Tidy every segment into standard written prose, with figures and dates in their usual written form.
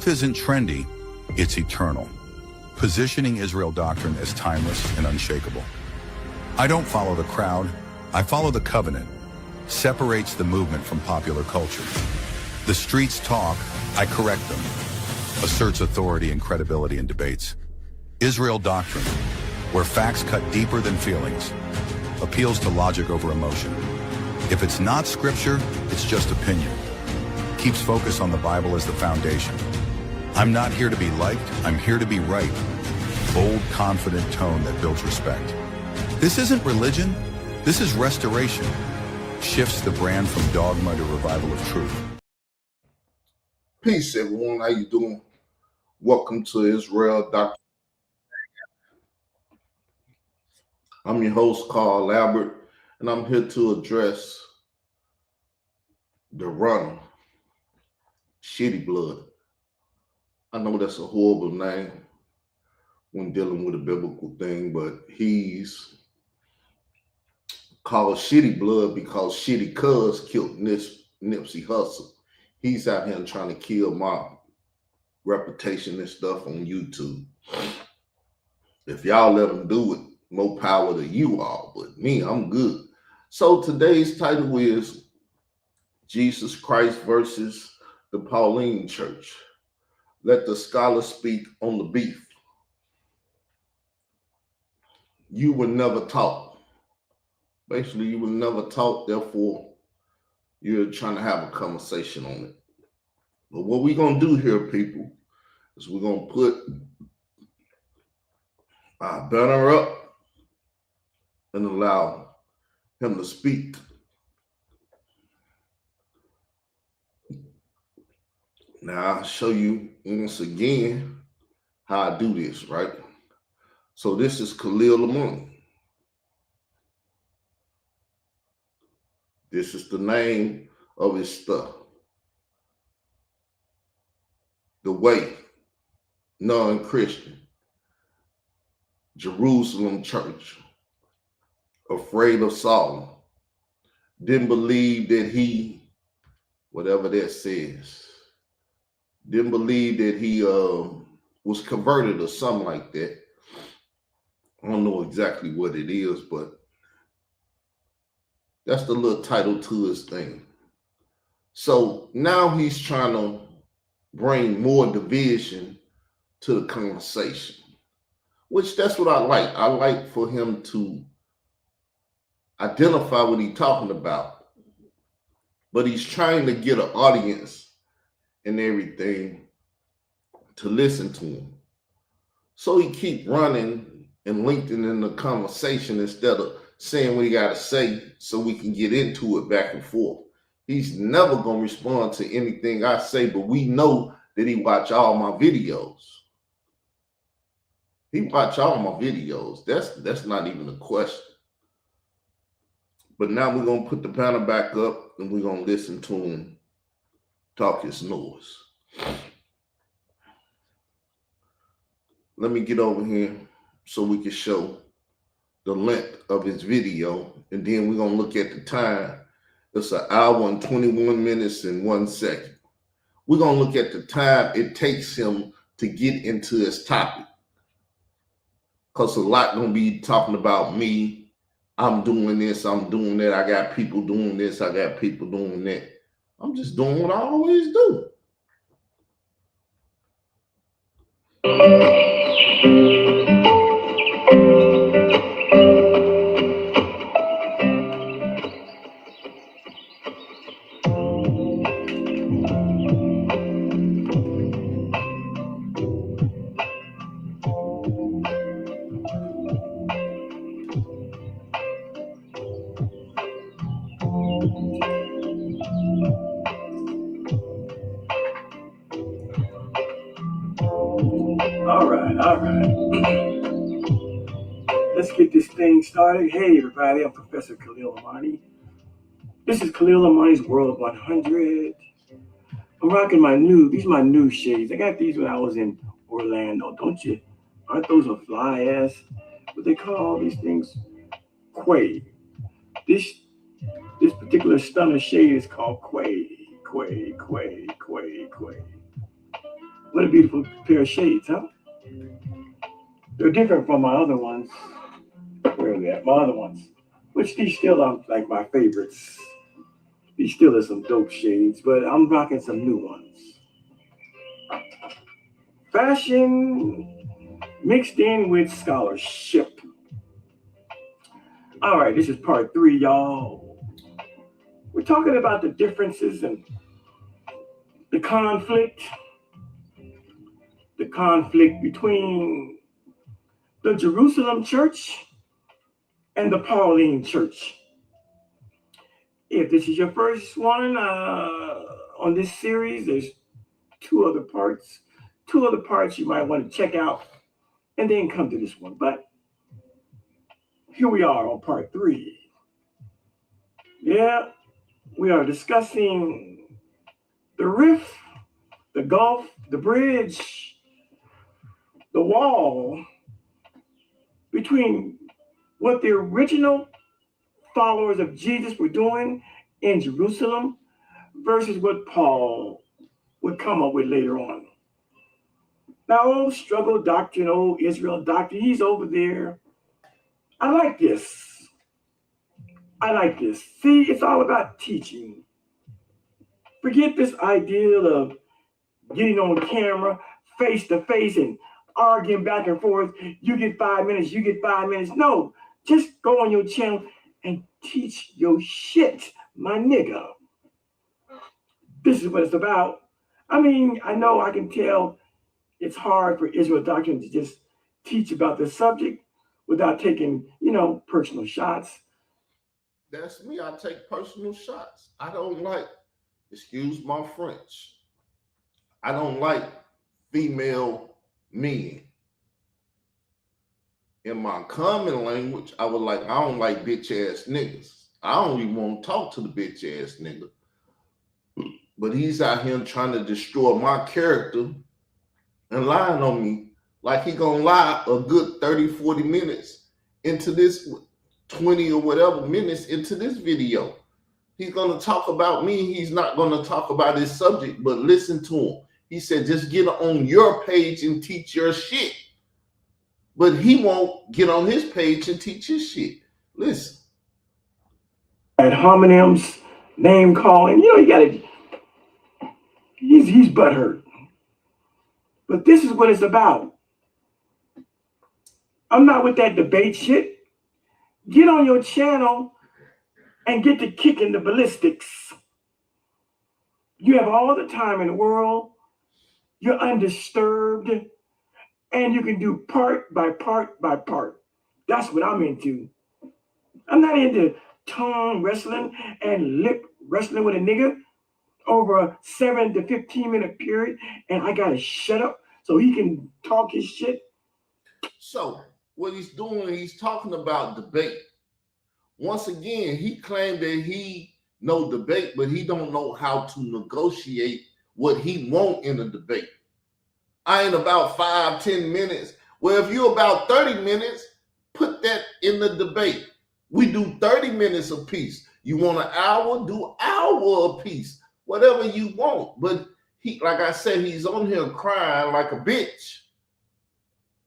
Truth isn't trendy, it's eternal, positioning Israel doctrine as timeless and unshakable. I don't follow the crowd, I follow the covenant. Separates the movement from popular culture. The streets talk, I correct them. Asserts authority and credibility in debates. Israel doctrine, where facts cut deeper than feelings. Appeals to logic over emotion. If it's not scripture, it's just opinion. Keeps focus on the Bible as the foundation. I'm not here to be liked, I'm here to be right. Bold, confident tone that builds respect. This isn't religion, this is restoration. Shifts the brand from dogma to revival of truth. Peace, everyone. How you doing? Welcome to Israel Doctrine. I'm your host, Carl Albert, and I'm here to address the runner, Shitty Blood. I know that's a horrible name when dealing with a biblical thing, but he's called Shitty Blood because Shitty Cuz killed Nipsey Hussle. He's out here trying to kill my reputation and stuff on YouTube. If y'all let him do it, more power to you all, but me, I'm good. So today's title is Jesus Christ versus the Pauline Church. Let the scholar speak on the beef. You were never taught. Basically, you were never taught, therefore, you're trying to have a conversation on it. But what we're going to do here, people, is we're going to put our banner up and allow him to speak. Now, I'll show you once again how I do this, right? So this is Khalil Lamont. This is the name of his stuff. The Way, Non-Christian, Jerusalem Church, Afraid of Solomon, didn't believe that he, whatever that says, didn't believe that he was converted or something like that. I don't know exactly what it is, but that's the little title to his thing. So now he's trying to bring more division to the conversation, which that's what I like. I like for him to identify what he's talking about, but he's trying to get an audience and everything to listen to him. So he keep running and lengthening the conversation instead of saying what he got to say so we can get into it back and forth. He's never going to respond to anything I say, but we know that he watch all my videos. He watch all my videos. That's not even a question. But now we're going to put the banner back up and we're going to listen to him talk his noise. Let me get over here so we can show the length of his video, and then we're going to look at the time. It's an hour and 21 minutes and 1 second. We're going to look at the time it takes him to get into his topic, because a lot going to be talking about me. I'm doing this, I'm doing that. I got people doing this, I got people doing that. I'm just doing what I always do. All right. Let's get this thing started. Hey, everybody, I'm Professor Khalil Amani. This is Khalil Amani's World 100. I'm rocking these are my new shades. I got these when I was in Orlando, don't you? Aren't those a fly ass? What they call these things? Quay. This particular stunner shade is called Quay. What a beautiful pair of shades, huh? They're different from my other ones. Where are they at? My other ones. Which these still are like my favorites. These still are some dope shades, but I'm rocking some new ones. Fashion mixed in with scholarship. All right, this is part 3, y'all. We're talking about the differences and the conflict between the Jerusalem church and the Pauline church. If this is your first one on this series, there's two other parts you might want to check out and then come to this one. But here we are on part 3. Yeah, we are discussing the rift, the gulf, the bridge, the wall between what the original followers of Jesus were doing in Jerusalem versus what Paul would come up with later on. Now, old struggle doctrine, old Israel doctrine, he's over there. I like this. See, it's all about teaching. Forget this ideal of getting on camera, face to face, and arguing back and forth. You get 5 minutes, you get 5 minutes. No, just go on your channel and teach your shit, my nigga. This is what it's about. I mean, I know I can tell it's hard for Israel doctrine to just teach about the subject without taking, personal shots. That's me. I take personal shots. I don't like, excuse my French, I don't like female men. In my common language, I was like, I don't like bitch ass niggas. I don't even want to talk to the bitch ass nigga. But he's out here trying to destroy my character and lying on me like he gonna lie a good 30, 40 minutes into this, 20 or whatever minutes into this video. He's gonna talk about me. He's not gonna talk about his subject, but listen to him. He said, just get on your page and teach your shit. But he won't get on his page and teach his shit. Listen. At homonyms, name calling, he's butthurt. But this is what it's about. I'm not with that debate shit. Get on your channel and get to kicking the ballistics. You have all the time in the world. You're undisturbed. And you can do part by part by part. That's what I'm into. I'm not into tongue wrestling and lip wrestling with a nigga over a 7 to 15 minute period, and I gotta shut up so he can talk his shit. So what he's doing, he's talking about debate. Once again, he claimed that he know debate, but he don't know how to negotiate what he want in a debate. I ain't about 5, 10 minutes. Well, if you're about 30 minutes, put that in the debate. We do 30 minutes a piece. You want an hour? Do hour a piece. Whatever you want. But he, like I said, he's on here crying like a bitch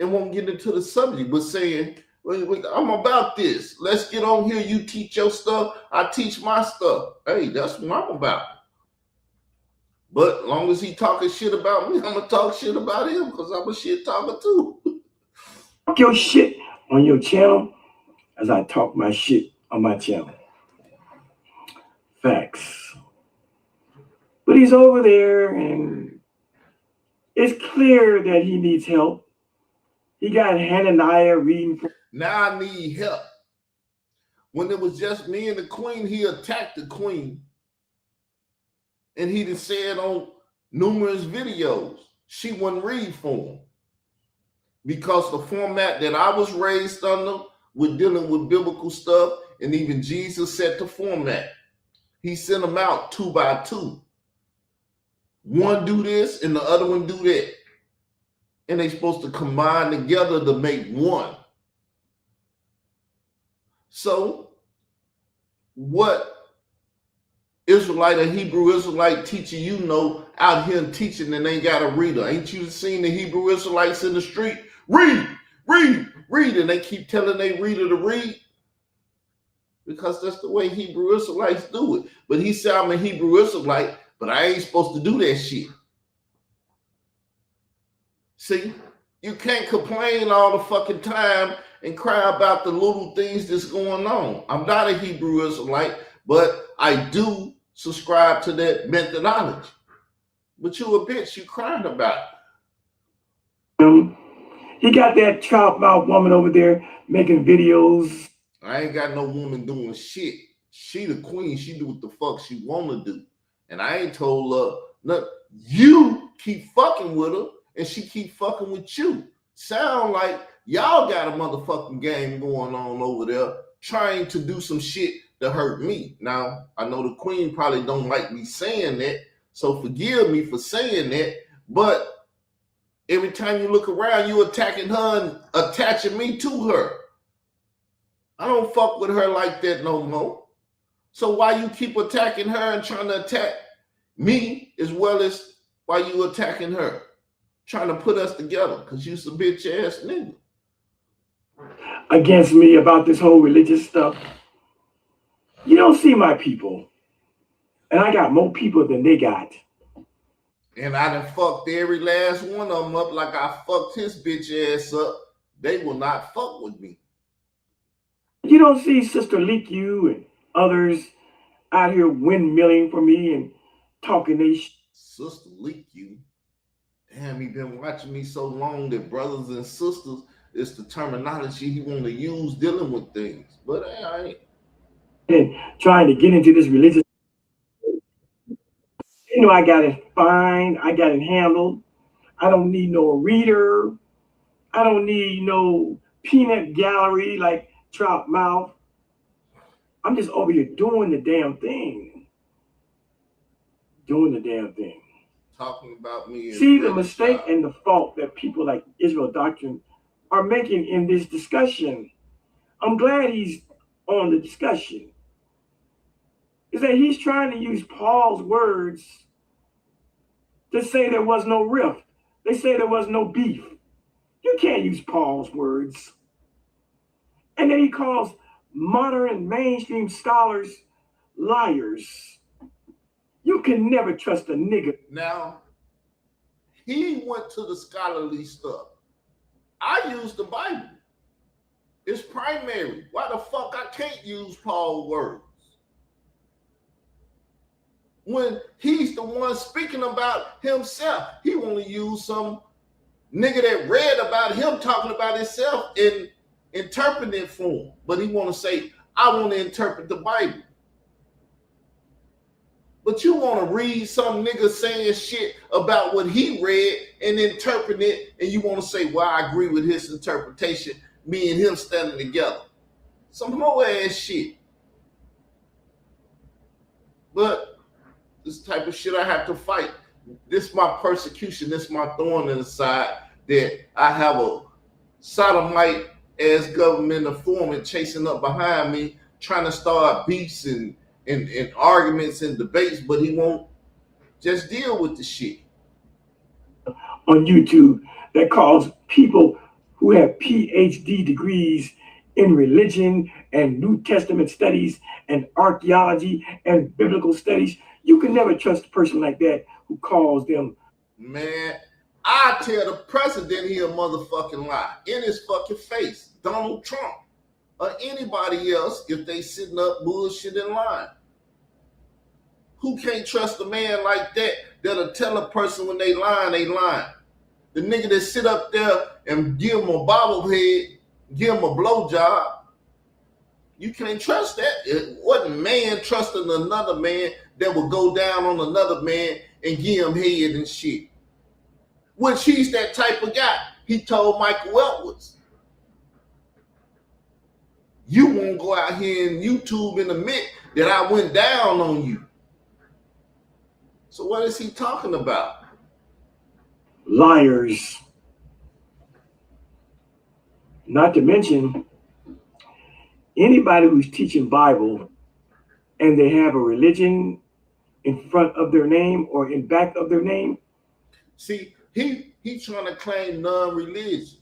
and won't get into the subject, but saying, I'm about this. Let's get on here. You teach your stuff. I teach my stuff. Hey, that's what I'm about. But as long as he talking shit about me, I'm going to talk shit about him because I'm a shit talker too. Talk your shit on your channel as I talk my shit on my channel. Facts. But he's over there and it's clear that he needs help. He got Hananiah reading. Now I need help. When it was just me and the queen, he attacked the queen. And he done said on numerous videos, she wouldn't read for him. Because the format that I was raised under with dealing with biblical stuff, and even Jesus set the format. He sent them out 2 by 2. One do this and the other one do that. And they supposed to combine together to make one. So what Israelite or Hebrew Israelite teacher you know out here teaching and ain't got a reader? Ain't you seen the Hebrew Israelites in the street? Read, and they keep telling their reader to read? Because that's the way Hebrew Israelites do it. But he said, I'm a Hebrew Israelite, but I ain't supposed to do that shit. See, you can't complain all the fucking time and cry about the little things that's going on. I'm not a Hebrew Israelite, but I do subscribe to that methodology. But you a bitch, you crying about it. He got that chop mouth woman over there making videos. I ain't got no woman doing shit. She the queen. She do what the fuck she want to do. And I ain't told her nothing. You keep fucking with her and she keep fucking with you. Sound like y'all got a motherfucking game going on over there trying to do some shit to hurt me. Now, I know the queen probably don't like me saying that, so forgive me for saying that, but every time you look around, you attacking her and attaching me to her. I don't fuck with her like that no more. So why you keep attacking her and trying to attack me as well as why you attacking her? Trying to put us together because you some bitch ass nigga. Against me about this whole religious stuff. You don't see my people. And I got more people than they got. And I done fucked every last one of them up like I fucked his bitch ass up. They will not fuck with me. You don't see Sister Leak You and others out here windmilling for me and talking they Sister Leak You? Damn, he been watching me so long that brothers and sisters is the terminology he want to use dealing with things. But I ain't. And trying to get into this religious. You know, I got it fine. I got it handled. I don't need no reader. I don't need no peanut gallery like Trout Mouth. I'm just over here doing the damn thing. Doing the damn thing. Talking about me. See the mistake and the fault that people like Israel Doctrine are making in this discussion. I'm glad he's on the discussion. Is that he's trying to use Paul's words to say there was no rift. They say there was no beef. You can't use Paul's words. And then he calls modern and mainstream scholars liars. You can never trust a nigga. Now, he went to the scholarly stuff. I use the Bible. It's primary. Why the fuck I can't use Paul's words? When he's the one speaking about himself, he want to use some nigga that read about him talking about himself and interpret it for him. But he want to say, I want to interpret the Bible. But you want to read some nigga saying shit about what he read and interpret it, and you want to say, well, I agree with his interpretation, me and him standing together. Some whole ass shit. But this type of shit I have to fight. This is my persecution. This is my thorn in the side that I have a sodomite as government informant chasing up behind me, trying to start beefs and arguments and debates, but he won't just deal with the shit. On YouTube that calls people who have PhD degrees in religion and New Testament studies and archaeology and biblical studies. You can never trust a person like that who calls them. Man, I tell the president he a motherfucking lie in his fucking face, Donald Trump, or anybody else if they sitting up bullshit in line. Who can't trust a man like that that'll tell a person when they lying, they lying? The nigga that sit up there and give him a bobblehead, give him a blowjob, you can't trust that. It wasn't man trusting another man that would go down on another man and give him head and shit. Which he's that type of guy. He told Michael Edwards, you won't go out here and YouTube and admit that I went down on you. So what is he talking about? Liars. Not to mention, anybody who's teaching Bible and they have a religion in front of their name or in back of their name. See, he trying to claim non-religion.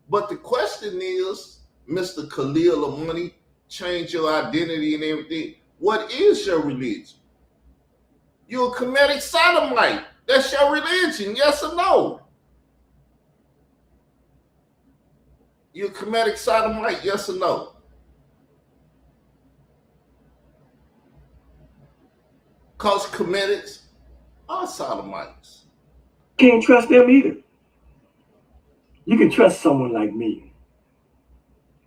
But the question is, Mr. Khalil Amani, change your identity and everything. What is your religion? You're a Kemetic sodomite. That's your religion, yes or no? You're a Kemetic sodomite, yes or no? Because Kemetics are sodomites. Can't trust them either. You can trust someone like me.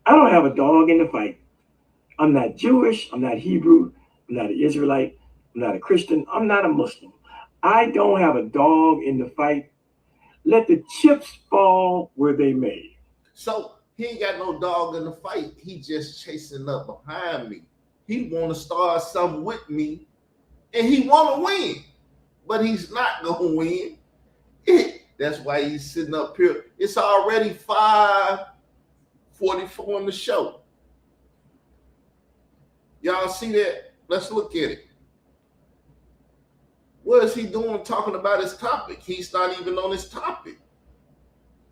I don't have a dog in the fight. I'm not Jewish. I'm not Hebrew. I'm not an Israelite. I'm not a Christian. I'm not a Muslim. I don't have a dog in the fight. Let the chips fall where they may. So he ain't got no dog in the fight. He just chasing up behind me. He want to start something with me, and he want to win, but he's not going to win. That's why he's sitting up here. It's already 5:44 in the show. Y'all see that? Let's look at it. What is he doing talking about his topic? He's not even on his topic.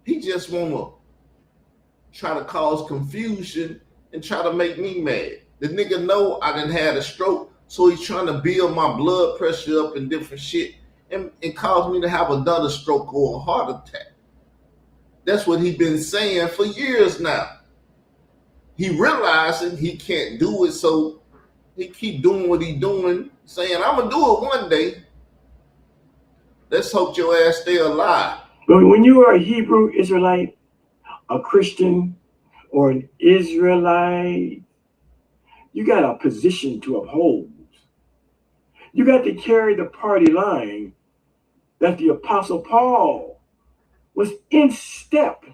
He just want to try to cause confusion and try to make me mad. The nigga know I done had a stroke, so he's trying to build my blood pressure up and different shit and cause me to have another stroke or a heart attack. That's what he been saying for years now. He realizing he can't do it, so he keep doing what he doing, saying, I'm going to do it one day. Let's hope your ass stay alive. But when you are a Hebrew Israelite, a Christian, or an Israelite, you got a position to uphold. You got to carry the party line that the Apostle Paul was in step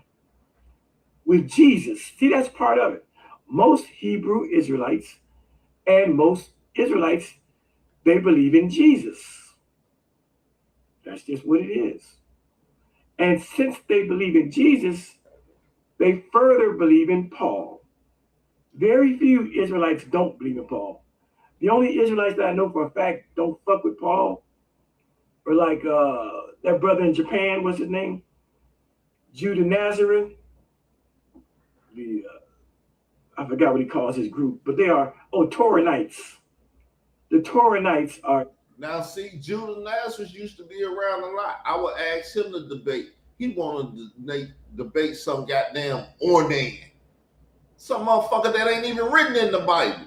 with Jesus. See, that's part of it. Most Hebrew Israelites and most Israelites, they believe in Jesus. That's just what it is. And since they believe in Jesus, they further believe in Paul. Very few Israelites don't believe in Paul. The only Israelites that I know for a fact don't fuck with Paul are like that brother in Japan, what's his name? Judah Nazareth. I forgot what he calls his group, but they are, Toranites. The Toranites are. Now, see, Judah Nazareth used to be around a lot. I would ask him to debate. He wanted to debate some goddamn ordain. Some motherfucker that ain't even written in the Bible.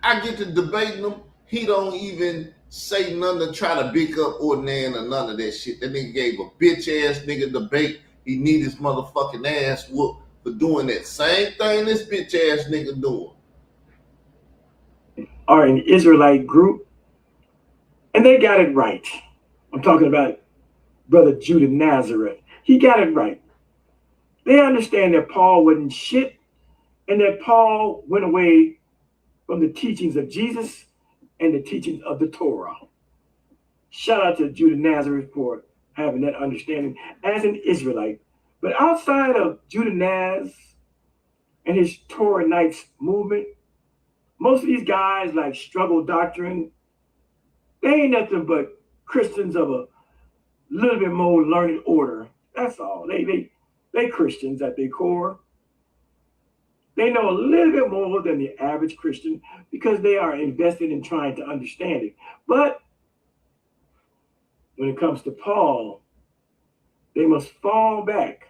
I get to debating him. He don't even say nothing to try to big up ordain or none of that shit. That nigga gave a bitch ass nigga debate. He need his motherfucking ass whooped for doing that same thing this bitch ass nigga doing. Are an Israelite group, and they got it right. I'm talking about brother Judah Nazareth. He got it right. They understand that Paul wasn't shit, and that Paul went away from the teachings of Jesus and the teachings of the Torah. Shout out to Judah Nazareth for having that understanding as an Israelite. But outside of Judah Naz and his Toranites movement, most of these guys like Struggle Doctrine, they ain't nothing but Christians of a little bit more learned order. That's all. They Christians at their core. They know a little bit more than the average Christian because they are invested in trying to understand it. But when it comes to Paul, they must fall back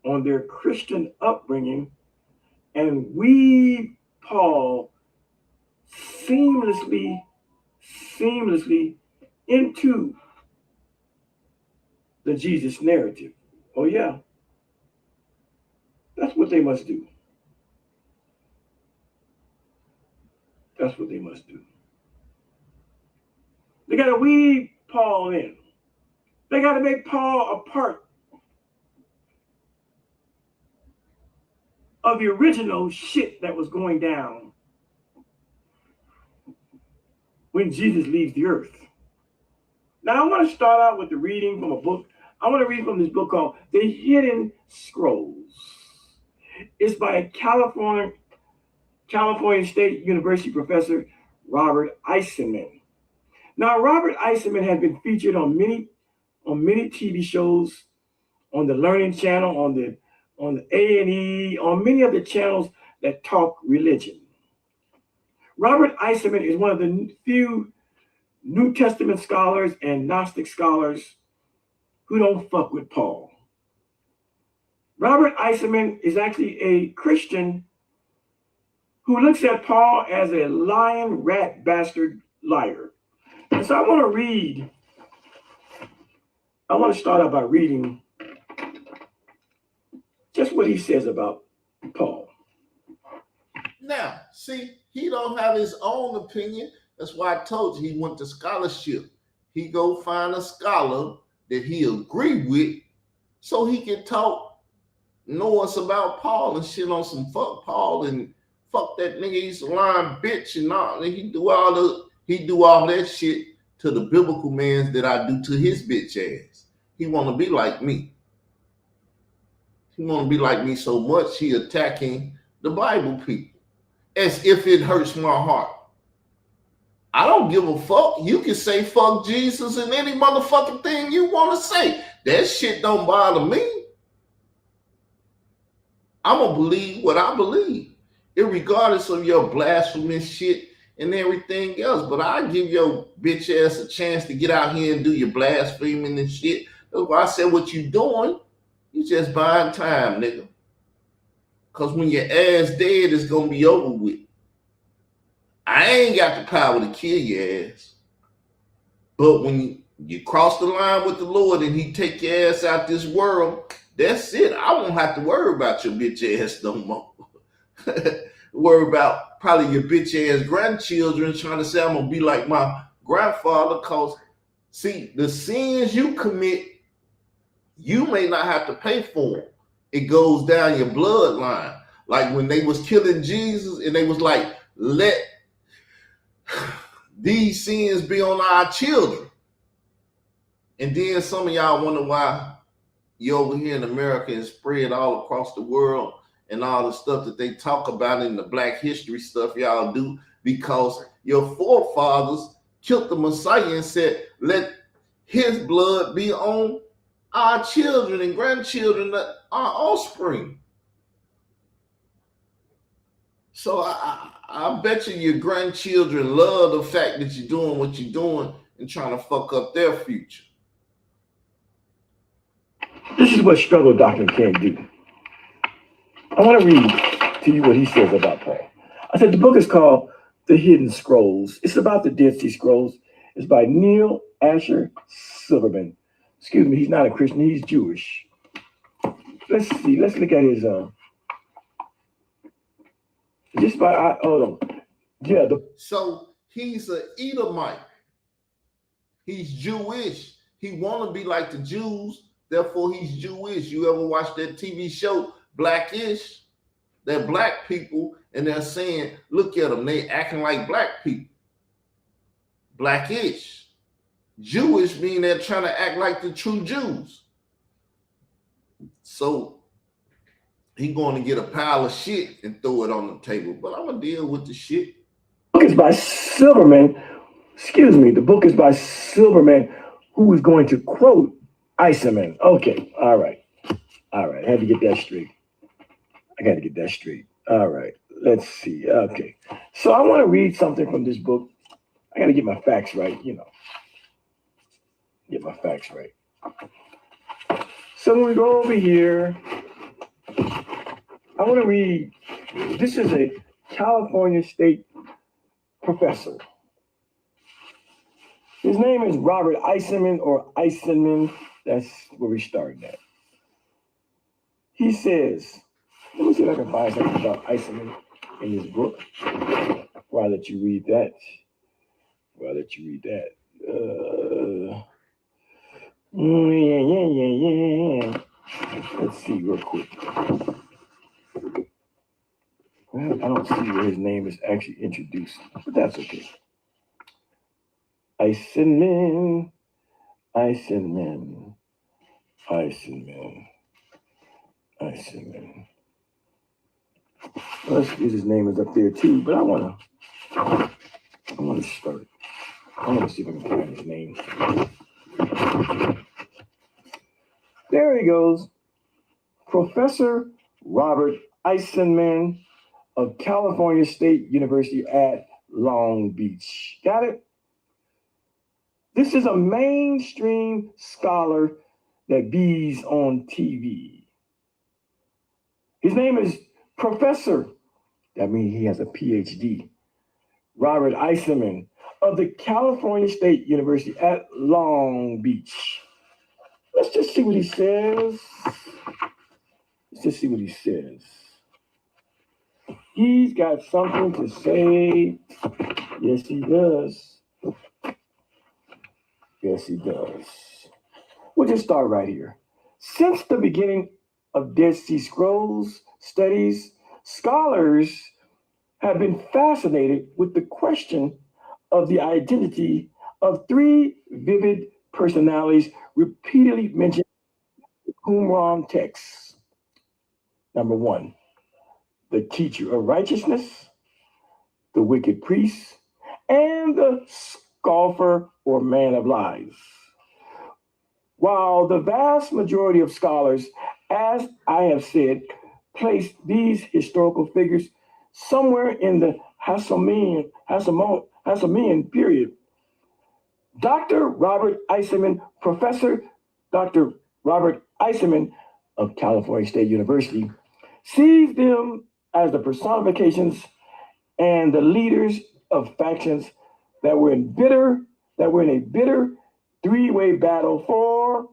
on their Christian upbringing and weave Paul seamlessly into the Jesus narrative. Oh yeah, that's what they must do. That's what they must do. They got to weave Paul in. They got to make Paul a part of the original shit that was going down when Jesus leaves the earth. Now, I want to start out with the reading from a book. I want to read from this book called The Hidden Scrolls. It's by California State University professor Robert Eisenman. Now, Robert Eisenman has been featured on many TV shows, on the Learning Channel, on the A&E, on many of the channels that talk religion. Robert Eisenman is one of the few New Testament scholars and Gnostic scholars who don't fuck with Paul. Robert Eisenman is actually a Christian who looks at Paul as a lying, rat, bastard liar. And so I want to start out by reading just what he says about Paul. Now, see, he don't have his own opinion. That's why I told you he went to scholarship. He go find a scholar that he agree with so he can know us about Paul and shit on some fuck Paul and fuck that nigga, he's a lying bitch and all. And he do all that shit to the biblical mans that I do to his bitch ass. He want to be like me. He want to be like me so much he attacking the Bible people as if it hurts my heart. I don't give a fuck. You can say fuck Jesus and any motherfucking thing you want to say. That shit don't bother me. I'm going to believe what I believe, irregardless of your blasphemous shit and everything else. But I give your bitch ass a chance to get out here and do your blaspheming and shit. That's why I said what you doing, you just buying time, nigga. Because when your ass dead, it's going to be over with. I ain't got the power to kill your ass. But when you cross the line with the Lord and he take your ass out this world, that's it. I won't have to worry about your bitch ass no more. Worry about probably your bitch ass grandchildren trying to say I'm going to be like my grandfather. Because, see, the sins you commit, you may not have to pay for them. It goes down your bloodline. Like when they was killing Jesus and they was like, let these sins be on our children. And then some of y'all wonder why you over here in America and spread all across the world and all the stuff that they talk about in the Black history stuff y'all do, because your forefathers killed the Messiah and said, let his blood be on our children and grandchildren, our offspring. So I bet you your grandchildren love the fact that you're doing what you're doing and trying to fuck up their future. This is what struggle doctrine can't do. I want to read to you what he says about Paul. I said the book is called The Hidden Scrolls. It's about the Dead Sea Scrolls. It's by Neil Asher Silverman. Excuse me, he's not a Christian, he's Jewish. Let's see, let's look at his just by hold on. Yeah, so he's an Edomite. He's Jewish. He want to be like the Jews, therefore he's Jewish. You ever watch that TV show Blackish? They're black people and they're saying, look at them, they acting like black people. Blackish. Jewish mean they're trying to act like the true Jews. So he going to get a pile of shit and throw it on the table. But I'm going to deal with the shit. The book is by Silverman. Excuse me. The book is by Silverman, who is going to quote Eisenman. Okay. All right. I had to get that straight. I got to get that straight. All right. Let's see. Okay. So I want to read something from this book. I got to get my facts right, Get my facts right. So when we go over here, I want to read, this is a California State professor. His name is Robert Eisenman or Eisenman. That's where we started at. He says, let me see if I can find something about Eisenman in this book. Before I let you read that. Yeah. Let's see real quick. Well, I don't see where his name is actually introduced, but that's okay. Eisenman. His name is up there too, but I wanna start. I want to see if I can find his name. There he goes. Professor Robert Eisenman of California State University at Long Beach. Got it? This is a mainstream scholar that bees on TV. His name is Professor, that means he has a PhD, Robert Eisenman of the California State University at Long Beach. Let's just see what he says. He's got something to say. Yes, he does. We'll just start right here. Since the beginning of Dead Sea Scrolls studies, scholars have been fascinated with the question of the identity of three vivid personalities repeatedly mentioned in Qumran texts. Number one, the teacher of righteousness, the wicked priest, and the scoffer or man of lies. While the vast majority of scholars, as I have said, place these historical figures somewhere in the Hasmonean period, Professor Dr. Robert Eisenman of California State University sees them as the personifications and the leaders of factions that were in a bitter three-way battle for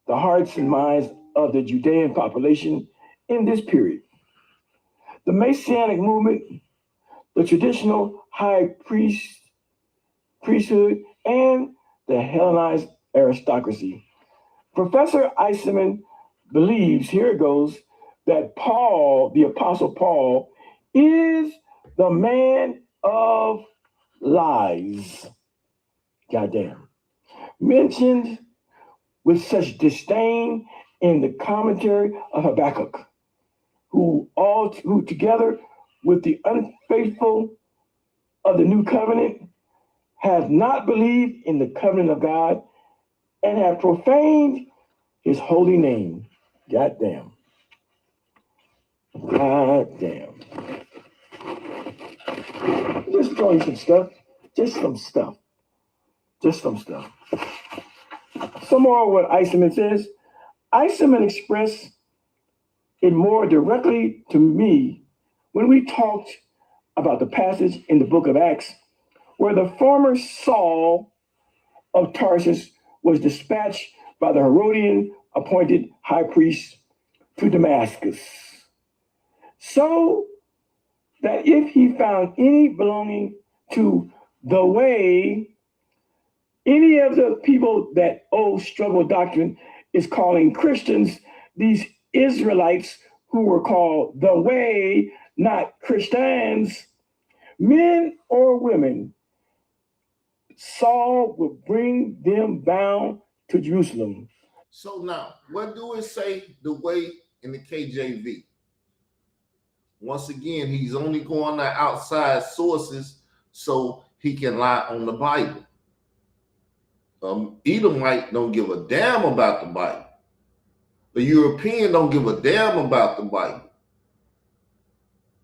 the hearts and minds of the Judean population in this period. The Messianic movement, the traditional high priesthood, and the Hellenized aristocracy. Professor Eisenman believes, here it goes, that Paul, the Apostle Paul, is the man of lies. Goddamn. Mentioned with such disdain in the commentary of Habakkuk, who together with the unfaithful of the new covenant have not believed in the covenant of God and have profaned his holy name. Goddamn. Just throwing some stuff. Just some stuff. Some more of what Eisenman says. Eisenman expressed it more directly to me when we talked about the passage in the book of Acts where the former Saul of Tarsus was dispatched by the Herodian appointed high priest to Damascus, so that if he found any belonging to the way, any of the people that old struggle doctrine is calling Christians, these Israelites who were called the way, not Christians, men or women, Saul would bring them bound to Jerusalem. So now, what do it say the way in the KJV? Once again, he's only going to outside sources so he can lie on the Bible. Edomite don't give a damn about the Bible. The European don't give a damn about the Bible.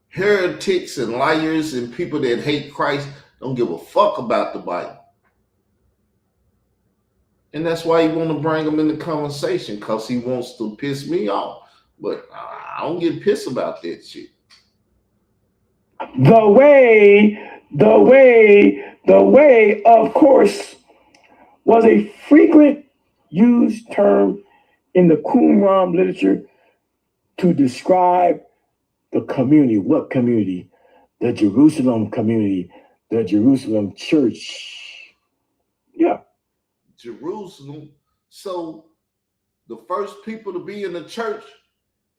Heretics and liars and people that hate Christ don't give a fuck about the Bible. And that's why he want to bring them in the conversation, because he wants to piss me off. But I don't get pissed about that shit. The way, of course, was a frequent used term in the Qumran literature to describe the community. What community? The Jerusalem community, the Jerusalem church. Yeah. Jerusalem. So the first people to be in the church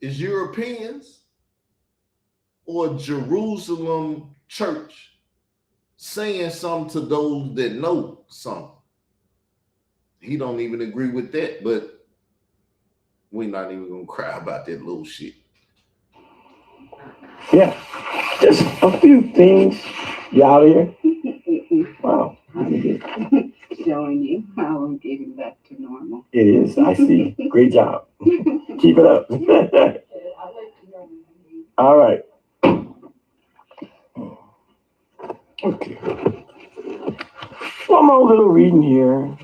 is Europeans or Jerusalem church saying something to those that know something. He don't even agree with that, but we're not even gonna cry about that little shit. Yeah, just a few things. You out of here? Wow. Showing you how I'm getting back to normal. It is. I see. Great job. Keep it up. All right. Okay. One more little reading here.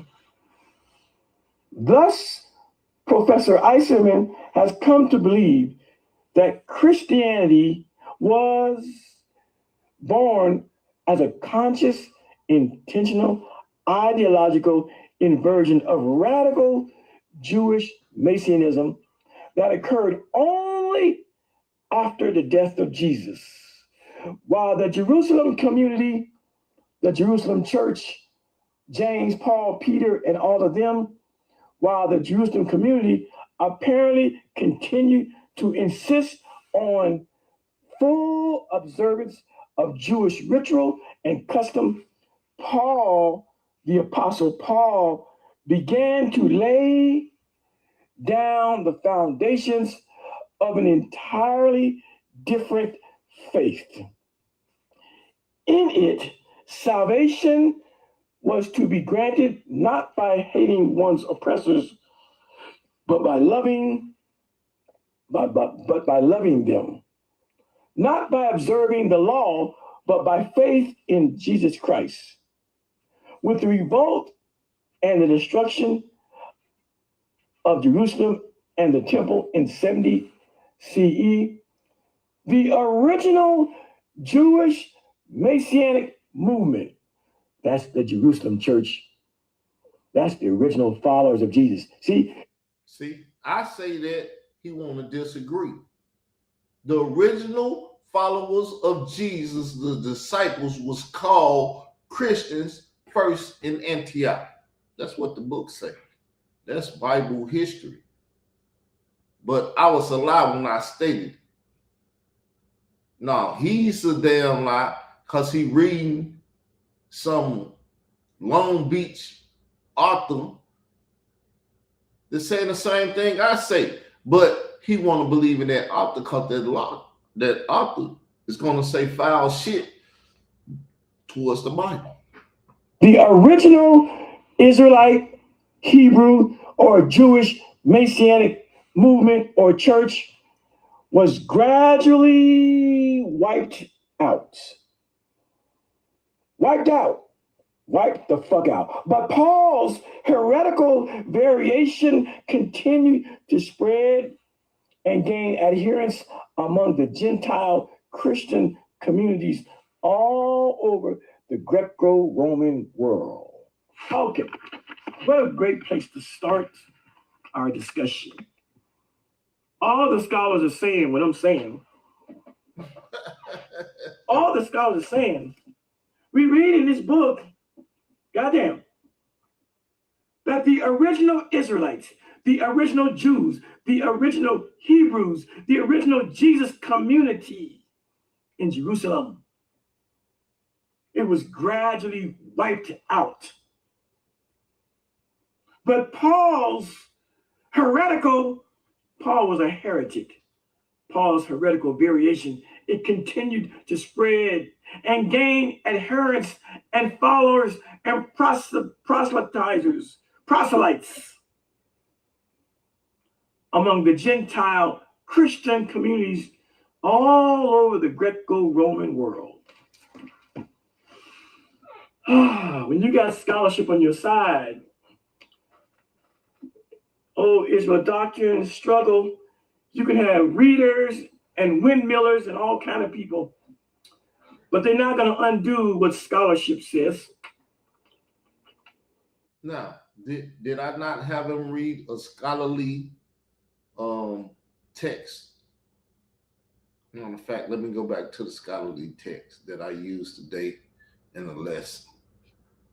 Thus, Professor Eiserman has come to believe that Christianity was born as a conscious, intentional, ideological inversion of radical Jewish Messianism that occurred only after the death of Jesus. While the Jerusalem community, the Jerusalem church, James, Paul, Peter, and all of them, while the Jerusalem community apparently continued to insist on full observance of Jewish ritual and custom, Paul, the Apostle Paul, began to lay down the foundations of an entirely different faith. In it, salvation was to be granted not by hating one's oppressors, but by loving, but by loving them. Not by observing the law, but by faith in Jesus Christ. With the revolt and the destruction of Jerusalem and the temple in 70 CE, the original Jewish Messianic movement, that's the Jerusalem church, that's the original followers of Jesus. See, I say that he want to disagree. The original followers of Jesus, the disciples, was called Christians first in Antioch. That's what the book says. That's Bible history. But I was a lie when I stated it. No, he's a damn lie because he reading some Long Beach author that's saying the same thing I say. But he want to believe in that author because that author is going to say foul shit towards the Bible. The original Israelite, Hebrew, or Jewish Messianic movement or church was gradually wiped out. Wiped the fuck out. But Paul's heretical variation continued to spread and gain adherence among the Gentile Christian communities all over the Greco-Roman world. Okay, what a great place to start our discussion. All the scholars are saying what I'm saying. All the scholars are saying, we read in this book, goddamn, that the original Israelites, the original Jews, the original Hebrews, the original Jesus community in Jerusalem, it was gradually wiped out. But Paul was a heretic. Paul's heretical variation, it continued to spread and gain adherents and followers and proselytes among the Gentile Christian communities all over the Greco-Roman world. When you got scholarship on your side, Israel doctrine struggle, you can have readers and windmillers and all kind of people, but they're not going to undo what scholarship says. Now, did I not have him read a scholarly text? In fact, let me go back to the scholarly text that I used today in the lesson.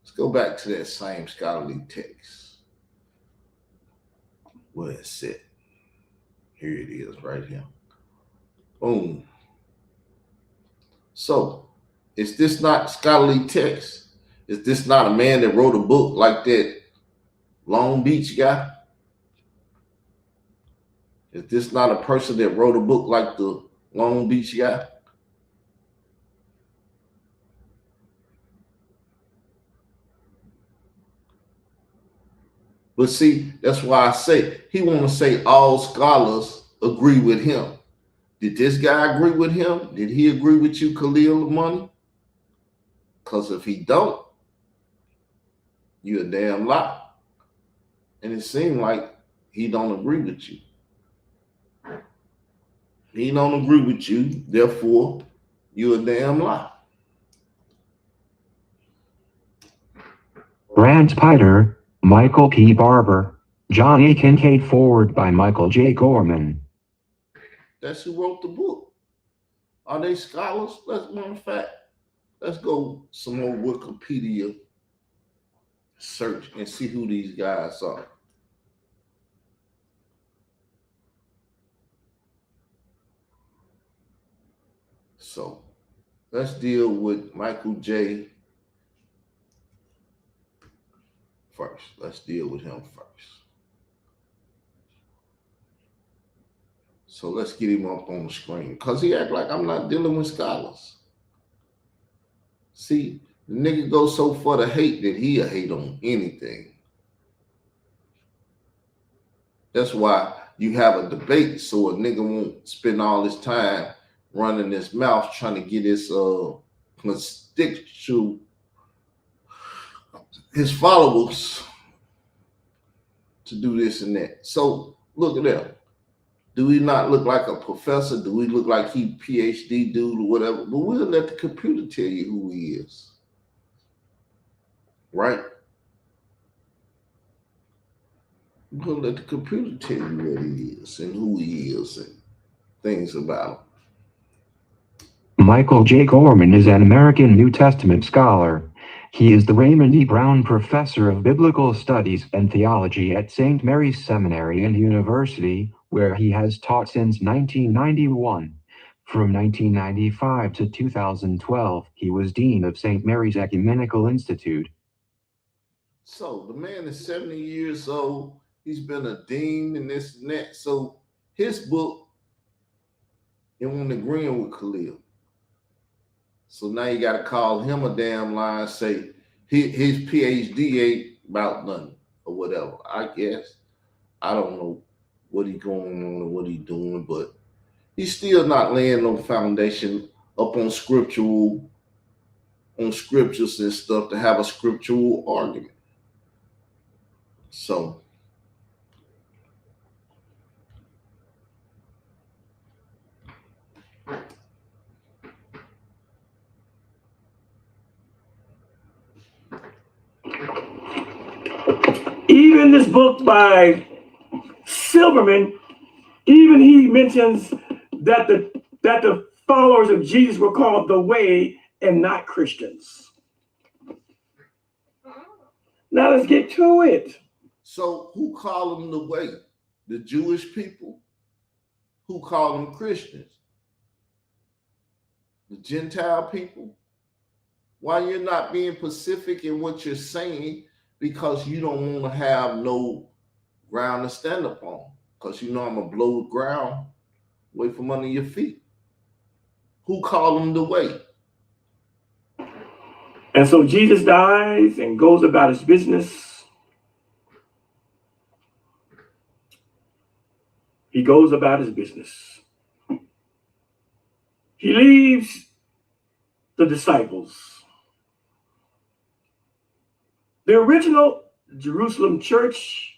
Let's go back to that same scholarly text. Where is it? Here it is, right here. Boom. So, is this not scholarly text? Is this not a man that wrote a book like that Long Beach guy? Is this not a person that wrote a book like the Long Beach guy? But see, that's why I say he want to say all scholars agree with him. Did this guy agree with him? Did he agree with you, Khalil Money? Because if he don't, you a damn lie. And it seemed like he don't agree with you. He don't agree with you, therefore, you a damn lie. Rand Spider, Michael P. Barber, John A. Kincaid, forward by Michael J. Gorman. That's who wrote the book. Are they scholars? Matter of fact, let's go some more Wikipedia search and see who these guys are. So let's deal with Michael J. first. Let's deal with him first. So let's get him up on the screen because he act like I'm not dealing with scholars. See, the nigga goes so for the hate that he'll hate on anything. That's why you have a debate so a nigga won't spend all his time running his mouth trying to get his constituent, his followers to do this and that. So look at that. Do we not look like a professor? Do we look like he PhD dude or whatever? But we'll let the computer tell you who he is. Right? We'll let the computer tell you what he is and who he is and things about him. Michael J. Gorman is an American New Testament scholar. He is the Raymond E. Brown Professor of Biblical Studies and Theology at St. Mary's Seminary and University, where he has taught since 1991. From 1995 to 2012, he was Dean of St. Mary's Ecumenical Institute. So the man is 70 years old. He's been a dean and this and that. So his book, it wasn't agreeing with Khalil. So now you got to call him a damn lie and say his PhD ain't about nothing or whatever. I guess. I don't know what he's going on and what he's doing, but he's still not laying no foundation up on scriptures and stuff to have a scriptural argument. So even this book by Silverman, even he mentions that the followers of Jesus were called the way and not Christians. Now let's get to it. So who call them the way? The Jewish people? Who call them Christians? The Gentile people? Why you're not being specific in what you're saying? Because you don't want to have no ground to stand up on. Because you know I'm going to blow the ground away from under your feet. Who call them the way? And so Jesus dies and goes about his business. He goes about his business. He leaves the disciples. The original Jerusalem church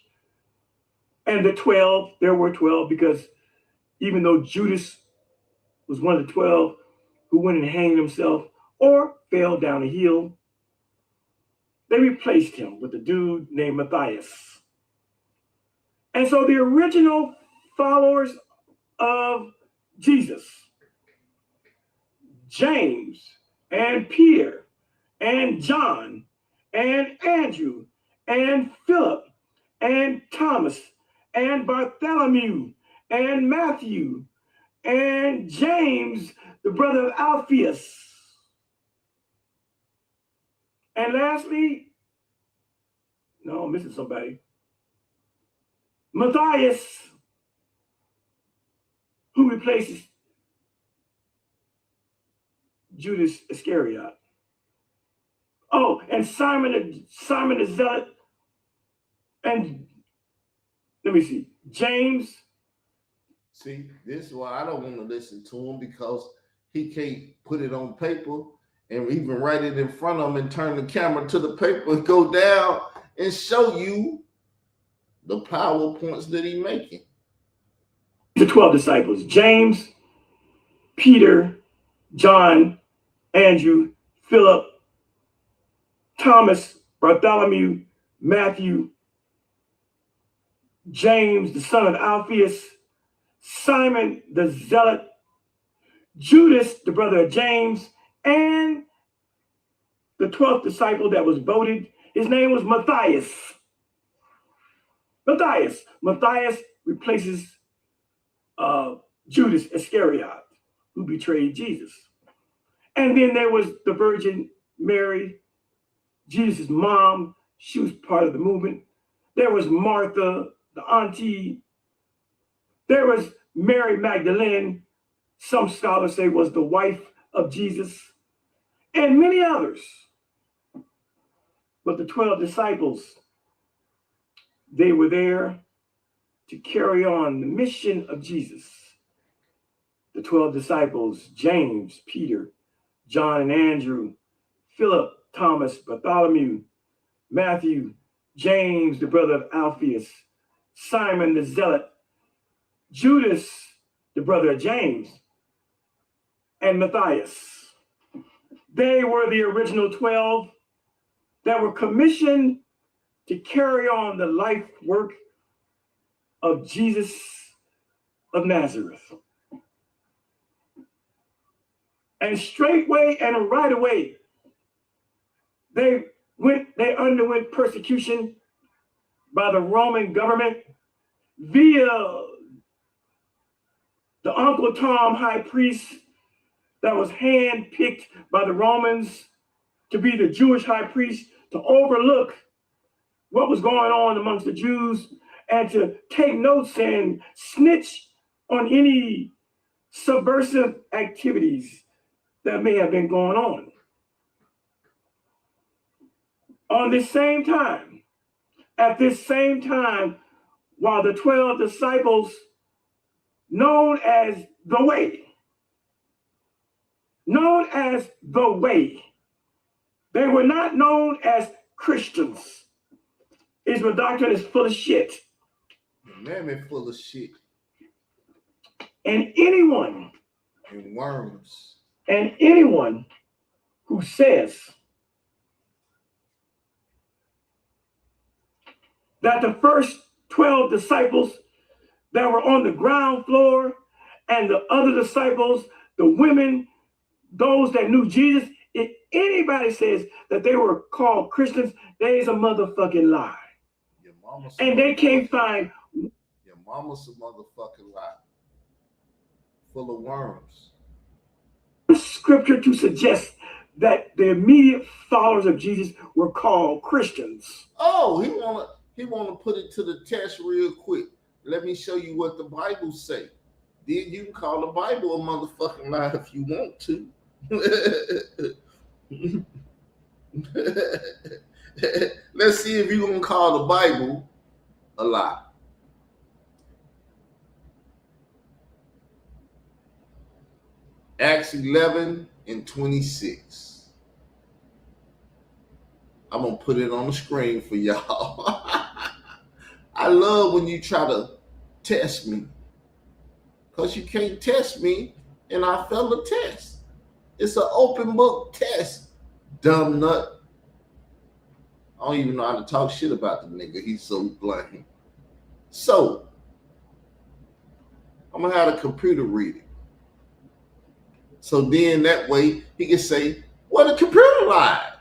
and the 12, there were 12 because even though Judas was one of the 12 who went and hanged himself or fell down a hill, they replaced him with a dude named Matthias. And so the original followers of Jesus, James and Peter and John and Andrew and Philip and Thomas and Bartholomew and Matthew and James, the brother of Alphaeus. And lastly, no, I'm missing somebody. Matthias, who replaces Judas Iscariot. Oh, and Simon the Zealot and Let me see. James. See, this is why I don't want to listen to him, because he can't put it on paper and even write it in front of him and turn the camera to the paper and go down and show you the PowerPoints that he's making. The 12 disciples: James, Peter, John, Andrew, Philip, Thomas, Bartholomew, Matthew, James, the son of Alphaeus, Simon the Zealot, Judas, the brother of James, and the 12th disciple that was voted. His name was Matthias. Matthias replaces Judas Iscariot, who betrayed Jesus. And then there was the Virgin Mary, Jesus' mom. She was part of the movement. There was Martha, the auntie. There was Mary Magdalene, some scholars say was the wife of Jesus, and many others. But the 12 disciples, they were there to carry on the mission of Jesus. The 12 disciples: James, Peter, John and Andrew, Philip, Thomas, Bartholomew, Matthew, James, the brother of Alphaeus, Simon the Zealot, Judas, the brother of James, and Matthias. They were the original 12 that were commissioned to carry on the life work of Jesus of Nazareth. And straightway and right away, they underwent persecution by the Roman government via the Uncle Tom high priest that was handpicked by the Romans to be the Jewish high priest, to overlook what was going on amongst the Jews and to take notes and snitch on any subversive activities that may have been going on. On this same time, at this same time, while the 12 disciples, known as the Way, they were not known as Christians. Israel doctrine is full of shit. Man, they're full of shit. And anyone And worms. And anyone who says that the first 12 disciples that were on the ground floor and the other disciples, the women, those that knew Jesus, if anybody says that they were called Christians, there is a motherfucking lie. And they can't find. Your mama's a motherfucking lie. Full of worms. Scripture to suggest that the immediate followers of Jesus were called Christians. Oh, he wanna put it to the test real quick. Let me show you what the Bible say. Then you can call the Bible a motherfucking lie if you want to. Let's see if you're gonna call the Bible a lie. Acts 11 and 26. I'm gonna put it on the screen for y'all. I love when you try to test me, because you can't test me and I failed the test. It's an open book test, dumb nut. I don't even know how to talk shit about the nigga. He's so blank. So I'm gonna have the computer read it. So then that way he can say, well, the computer lied.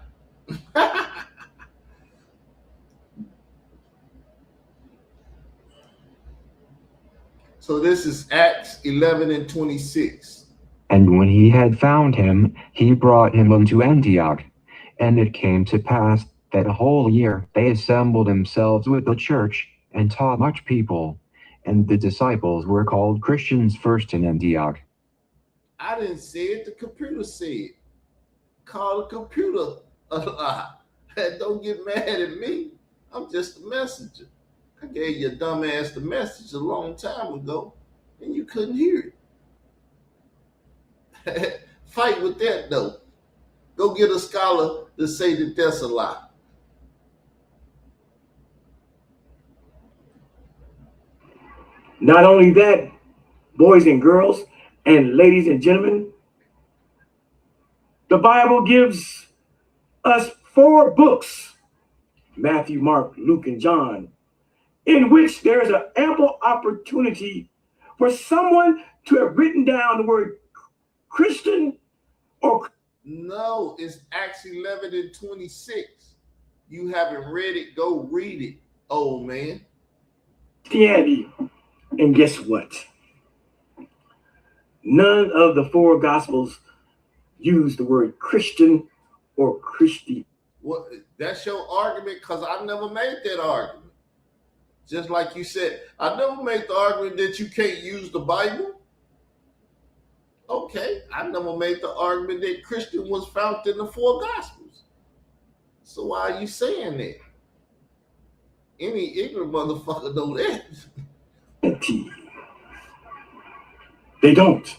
So this is Acts 11 and 26. And when he had found him, he brought him unto Antioch. And it came to pass that a whole year they assembled themselves with the church and taught much people. And the disciples were called Christians first in Antioch. I didn't say it, the computer said it. Call the computer a lie. Don't get mad at me. I'm just a messenger. I gave your dumb ass the message a long time ago, and you couldn't hear it. Fight with that though. Go get a scholar to say that that's a lie. Not only that, boys and girls, and ladies and gentlemen, the Bible gives us 4 books, Matthew, Mark, Luke, and John, in which there is an ample opportunity for someone to have written down the word Christian or... No, it's Acts 11 and 26. You haven't read it, go read it, old man. Christianity. And guess what? None of the 4 Gospels use the word Christian or Christi. What? That's your argument? Because I never made that argument. Just like you said, I never made the argument that you can't use the Bible. Okay, I never made the argument that Christian was found in the 4 Gospels. So why are you saying that? Any ignorant motherfucker know that. They don't.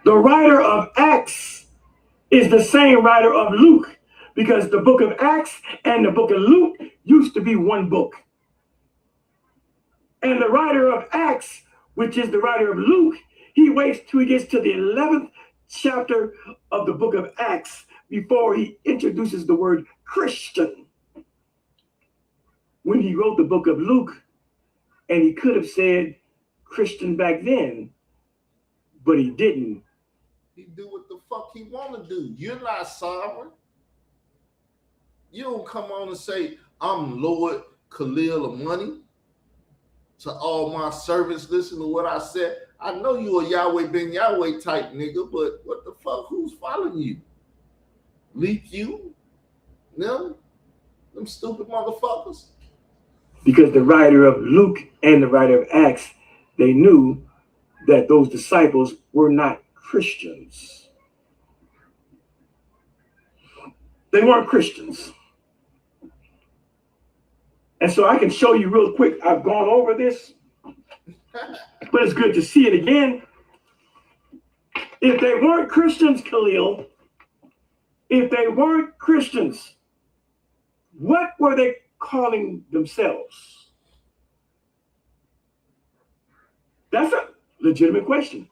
The writer of Acts is the same writer of Luke, because the book of Acts and the book of Luke used to be one book. And the writer of Acts, which is the writer of Luke, he waits till he gets to the 11th chapter of the book of Acts before he introduces the word Christian. When he wrote the book of Luke, and he could have said Christian back then, but he didn't. He do what the fuck he want to do. You're not sovereign. You don't come on and say, I'm Lord Khalil of money. To all my servants, listen to what I said. I know you a Yahweh ben Yahweh type nigga, but what the fuck? Who's following you? Leak you? Them stupid motherfuckers. Because the writer of Luke and the writer of Acts, they knew that those disciples were not Christians. They weren't Christians. And so I can show you real quick. I've gone over this, but it's good to see it again. If they weren't Christians, Khalil, if they weren't Christians, what were they calling themselves? That's a legitimate question.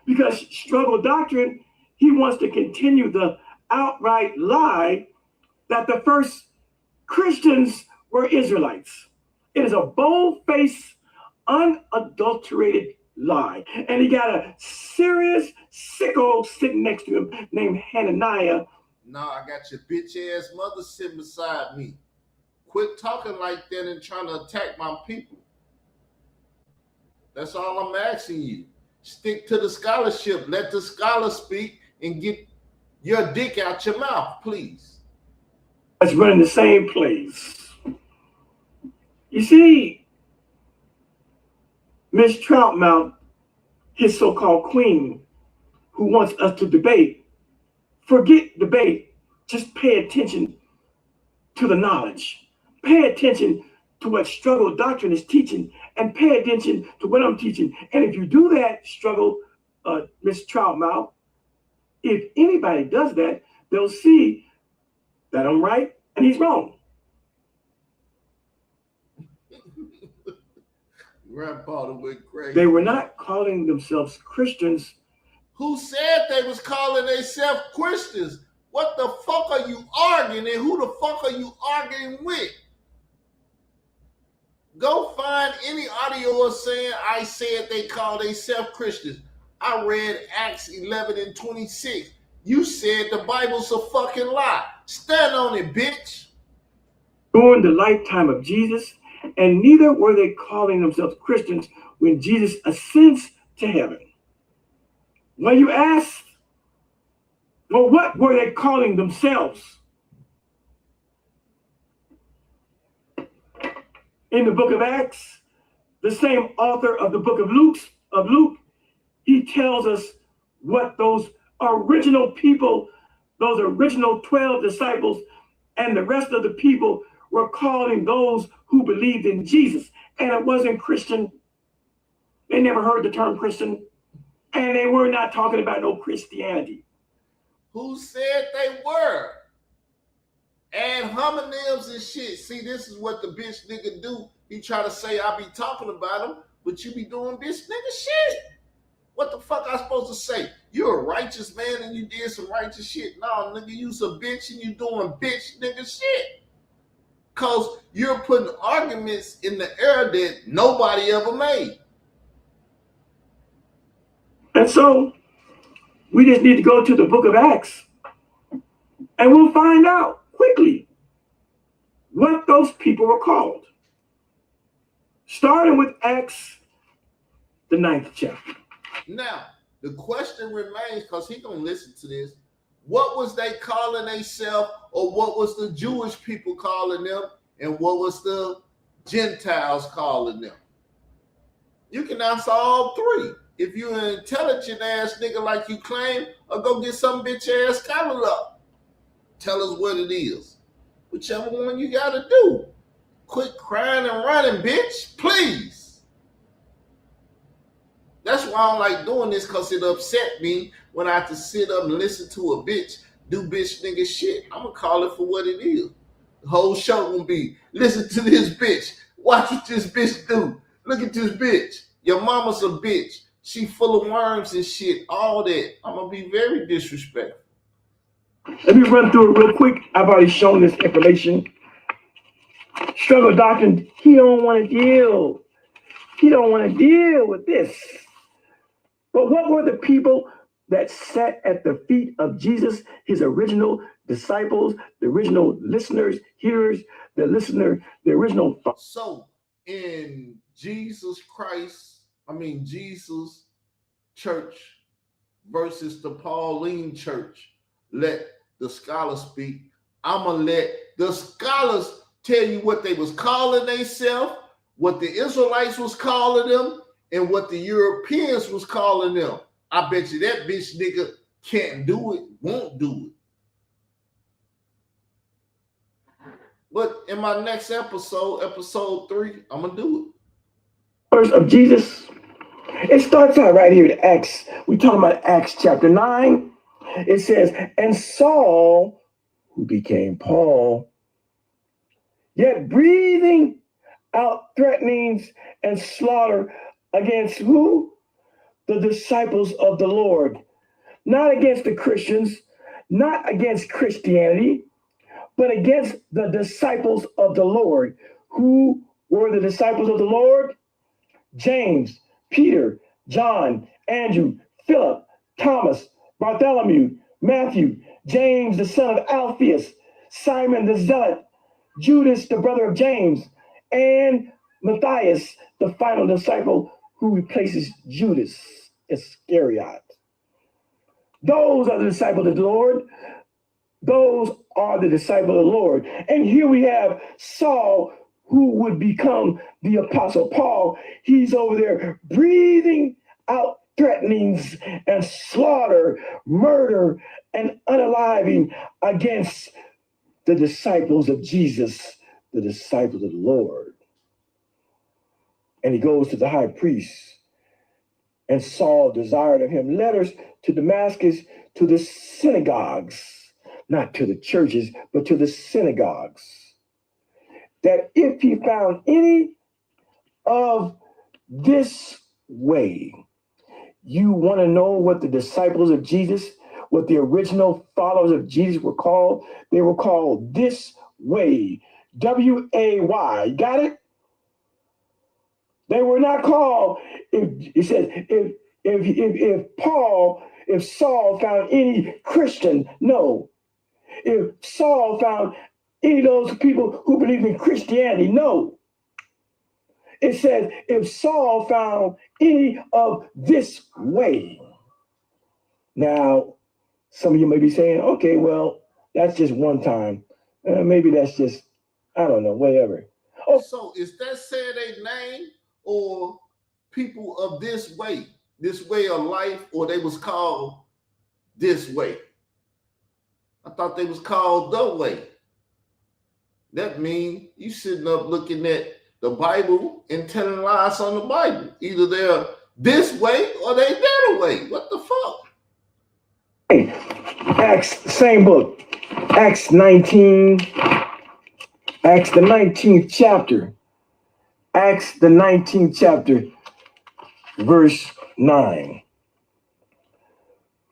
Because struggle doctrine, he wants to continue the outright lie that the first Christians were Israelites. It is a bold-faced, unadulterated lie. And he got a serious sicko sitting next to him named Hananiah. Nah, I got your bitch ass mother sitting beside me. Quit talking like that and trying to attack my people. That's all I'm asking you. Stick to the scholarship. Let the scholar speak and get your dick out your mouth, please. Let's run in the same place. You see, Miss Troutmouth, his so-called queen, who wants us to debate, forget debate. Just pay attention to the knowledge. Pay attention to what struggle doctrine is teaching, and pay attention to what I'm teaching. And if you do that, struggle, Miss Troutmouth, if anybody does that, they'll see that I'm right and he's wrong. Grandpa went crazy. They were not calling themselves Christians. Who said they was calling themselves Christians? What the fuck are you arguing, and who the fuck are you arguing with? Go find any audio of saying I said they call themselves Christians. I read Acts 11 and 26. You said the Bible's a fucking lie. Stand on it, bitch. During the lifetime of Jesus, and neither were they calling themselves Christians when Jesus ascends to heaven. When you ask, well, what were they calling themselves? In the book of Acts, the same author of the book of Luke, he tells us what those original people, those original 12 disciples, and the rest of the people were calling those who believed in Jesus, and it wasn't Christian. They never heard the term Christian, and they were not talking about no Christianity. Who said they were? And homonyms and shit. See, this is what the bitch nigga do. He try to say I be talking about him, but you be doing bitch nigga shit. What the fuck I supposed to say? You're a righteous man and you did some righteous shit. No, nigga, you's a bitch and you doing bitch nigga shit. Cause you're putting arguments in the air that nobody ever made. And so we just need to go to the book of Acts and we'll find out quickly what those people were called. Starting with Acts, the 9th chapter. Now, the question remains, because he gonna listen to this, what was they calling themselves, or what was the Jewish people calling them, and what was the Gentiles calling them? You can answer all three. If you're an intelligent ass nigga like you claim, or go get some bitch ass scholar up. Tell us what it is. Whichever one you gotta do. Quit crying and running, bitch. Please. That's why I don't like doing this, because it upset me when I have to sit up and listen to a bitch do bitch nigga shit. I'm going to call it for what it is. The whole show going to be, listen to this bitch. Watch what this bitch do. Look at this bitch. Your mama's a bitch. She full of worms and shit. All that. I'm going to be very disrespectful. Let me run through it real quick. I've already shown this information. Struggle doctrine, he don't want to deal. He don't want to deal with this. But what were the people that sat at the feet of Jesus, his original disciples, the original listeners, hearers, the original. So in Jesus church versus the Pauline church, let the scholars speak. I'm going to let the scholars tell you what they was calling themselves, what the Israelites was calling them, and what the Europeans was calling them. I bet you that bitch nigga can't do it, won't do it. But in my next episode, episode 3, I'm going to do it. Verse of Jesus, it starts out right here in Acts. We're talking about Acts chapter 9. It says, and Saul, who became Paul, yet breathing out threatenings and slaughter against who? The disciples of the Lord. Not against the Christians, not against Christianity, but against the disciples of the Lord. Who were the disciples of the Lord? James, Peter, John, Andrew, Philip, Thomas, Bartholomew, Matthew, James, the son of Alphaeus, Simon the Zealot, Judas, the brother of James, and Matthias, the final disciple who replaces Judas Iscariot. Those are the disciples of the Lord. Those are the disciples of the Lord. And here we have Saul, who would become the Apostle Paul. He's over there breathing out threatenings and slaughter, murder, and unaliving against the disciples of Jesus, the disciples of the Lord. And he goes to the high priest. And Saul desired of him letters to Damascus, to the synagogues, not to the churches, but to the synagogues, that if he found any of this way. You want to know what the disciples of Jesus, what the original followers of Jesus were called? They were called this way. W-A-Y. Got it? They were not called, it says, if Saul found any Christian, no. If Saul found any of those people who believe in Christianity, no. It says, if Saul found any of this way. Now, some of you may be saying, okay, well, that's just one time. Maybe that's just, I don't know, whatever. Oh, so is that saying a name or people of this way of life, or they was called this way? I thought they was called the way. That means you sitting up looking at the Bible and telling lies on the Bible. Either they're this way or they that way. What the fuck? Hey, Acts, same book. Acts 19, Acts the 19th chapter. Acts the 19th chapter, verse 9.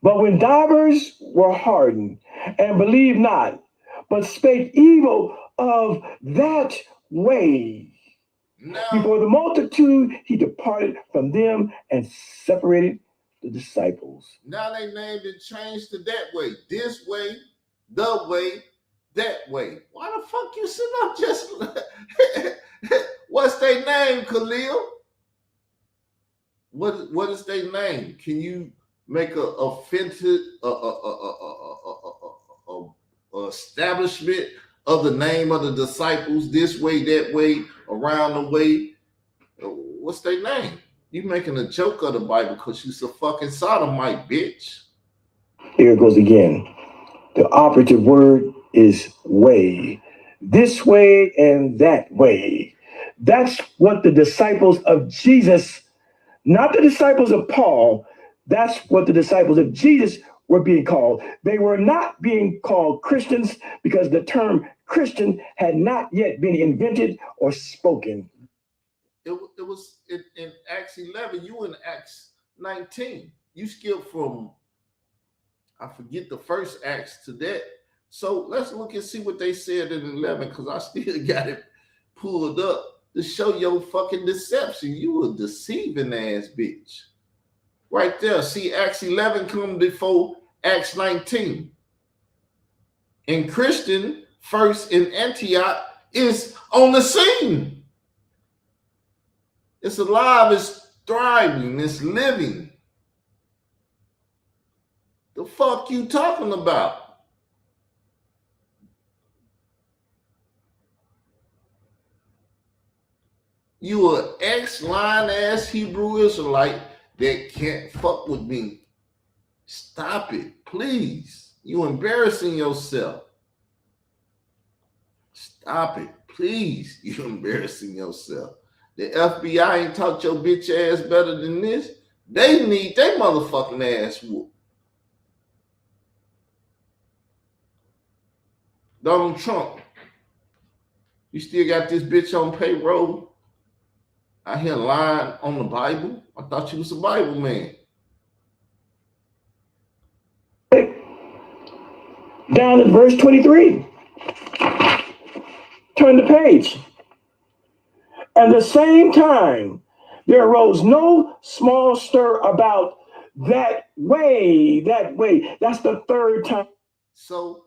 But when divers were hardened and believed not, but spake evil of that way, before the multitude, he departed from them and separated the disciples. Now they named and changed to that way. This way, the way, that way. Why the fuck you sitting up just... What's their name, Khalil? What is their name? Can you make a offensive establishment of the name of the disciples, this way, that way, around the way? What's their name? You making a joke of the Bible because you's a fucking sodomite, bitch. Here it goes again. The operative word is way. This way and that way. That's what the disciples of Jesus, not the disciples of Paul, that's what the disciples of Jesus were being called. They were not being called Christians because the term Christian had not yet been invented or spoken. It was in Acts 11. You in Acts 19. You skipped from, I forget the first Acts to that. So let's look and see what they said in 11, because I still got it pulled up to show your fucking deception. You a deceiving ass bitch. Right there. See, Acts 11 come before Acts 19. And Christian, first in Antioch, is on the scene. It's alive, it's thriving, it's living. The fuck you talking about? You an ex-lying ass Hebrew Israelite that can't fuck with me. Stop it, please. You embarrassing yourself. Stop it, please. You embarrassing yourself. The FBI ain't taught your bitch ass better than this. They need their motherfucking ass whooped. Donald Trump, you still got this bitch on payroll out here lying on the Bible? I thought you was a Bible man. Down at verse 23. Turn the page. At the same time, there arose no small stir about that way, that way. That's the third time. So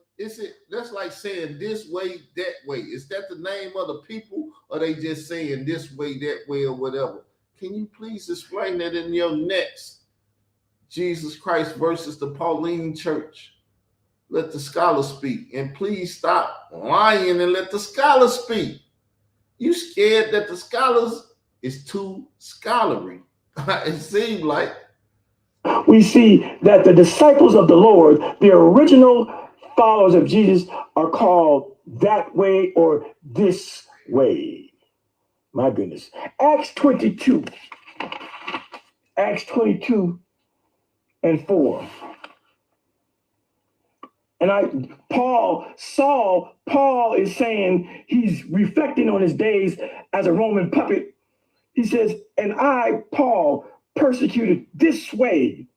that's like saying this way, that way. Is that the name of the people, or they just saying this way, that way, or whatever? Can you please explain that in your next Jesus Christ versus the Pauline Church? Let the scholar speak. And please stop lying and let the scholar speak. You scared that the scholars is too scholarly. It seemed like. We see that the disciples of the Lord, the original followers of Jesus, are called that way or this way. My goodness. Acts 22. Acts 22 and 4. And Paul is saying, he's reflecting on his days as a Roman puppet. He says, and I, Paul, persecuted this way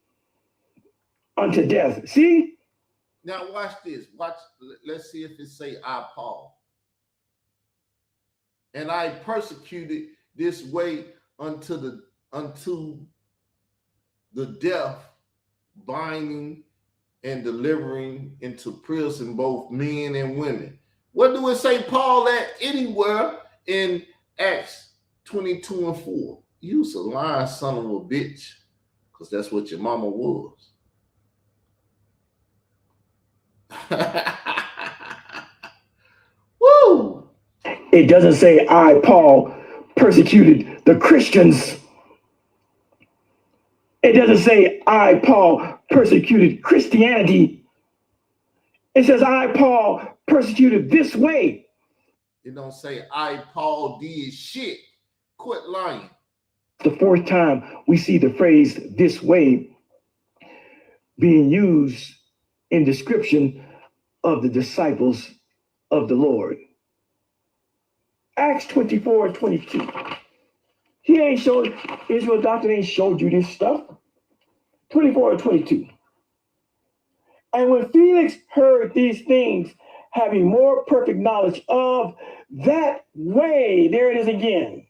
unto death. See? Now watch this. Let's see if it say I, Paul. And I persecuted this way unto the death, binding and delivering into prison both men and women. What do it say Paul at anywhere in Acts 22 and 4? You's a lying son of a bitch, because that's what your mama was. Woo! It doesn't say I, Paul, persecuted the Christians. It doesn't say I, Paul, persecuted Christianity. It says I, Paul, persecuted this way. It don't say I, Paul, did shit. Quit lying. The fourth time we see the phrase this way being used in description of the disciples of the Lord. Acts 24:22. He ain't showed, Israel doctrine ain't showed you this stuff. 24:22. And when Felix heard these things, having more perfect knowledge of that way, there it is again.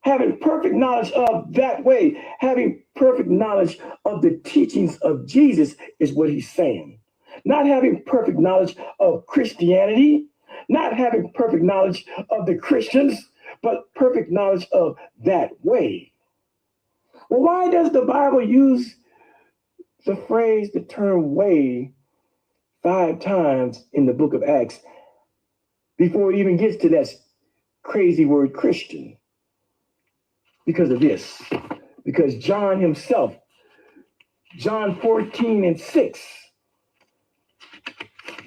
Having perfect knowledge of that way, having perfect knowledge of the teachings of Jesus is what he's saying. Not having perfect knowledge of Christianity, not having perfect knowledge of the Christians, but perfect knowledge of that way. Well, why does the Bible use the phrase, the term way, 5 times in the book of Acts before it even gets to that crazy word Christian? Because of this. Because John himself, John 14:6,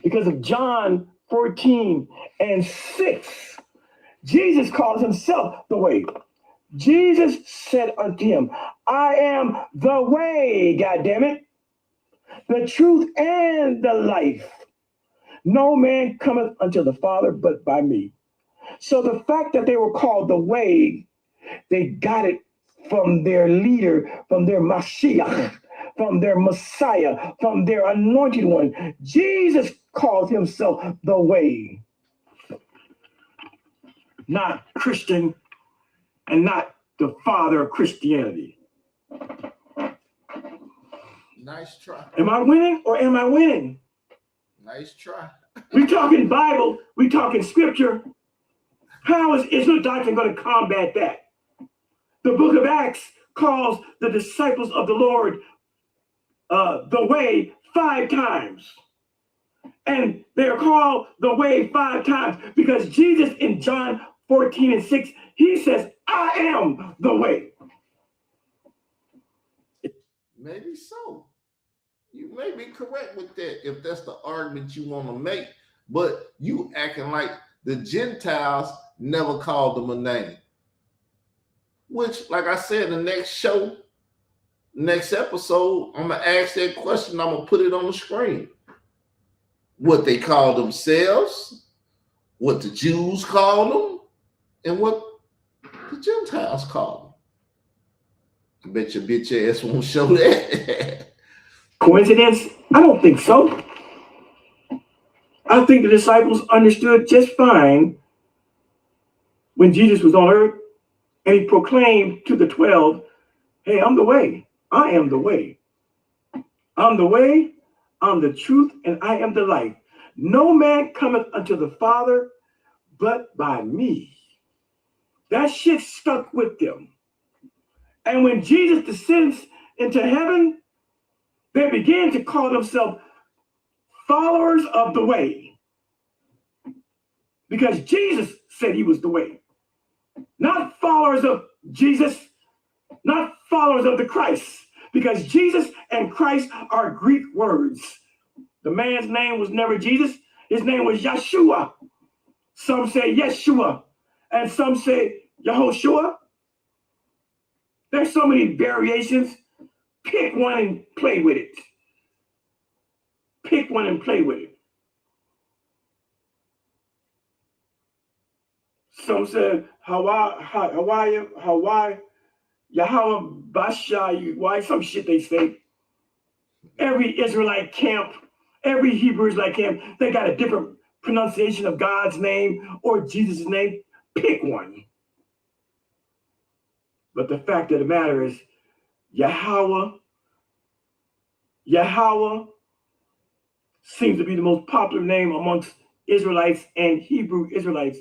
because of John 14:6, Jesus calls himself the way. Jesus said unto him, I am the way, goddammit, the truth and the life. No man cometh unto the Father but by me. So the fact that they were called the way, they got it from their leader, from their Mashiach, from their Messiah, from their anointed one. Jesus calls himself the way. Not Christian and not the father of Christianity. Nice try. Am I winning or am I winning? Nice try. We talking Bible, we talking scripture. How is Israel doctrine going to combat that? The book of Acts calls the disciples of the Lord the way 5 times. And they're called the way 5 times because Jesus in John 14:6, he says, I am the way. Maybe so. You may be correct with that if that's the argument you want to make, but you acting like the Gentiles never called them a name. Which, like I said, the next show, next episode, I'm going to ask that question. I'm going to put it on the screen. What they call themselves, what the Jews call them, and what the Gentiles call them. I bet your bitch ass won't show that. Coincidence? I don't think so. I think the disciples understood just fine when Jesus was on earth and he proclaimed to the 12, hey, I'm the way. I am the way. I'm the way, I'm the truth, and I am the life. No man cometh unto the Father but by me. That shit stuck with them. And when Jesus descends into heaven, they began to call themselves followers of the way. Because Jesus said he was the way. Not followers of Jesus, not followers of the Christ. Because Jesus and Christ are Greek words. The man's name was never Jesus. His name was Yeshua. Some say Yeshua, and some say Yehoshua. There's so many variations. Pick one and play with it. Pick one and play with it. Some say Hawaii, Yahweh Basha, why some shit they say. Every Israelite camp, every Hebrew Israelite camp, they got a different pronunciation of God's name or Jesus' name. Pick one. But the fact of the matter is, Yahweh seems to be the most popular name amongst Israelites and Hebrew Israelites.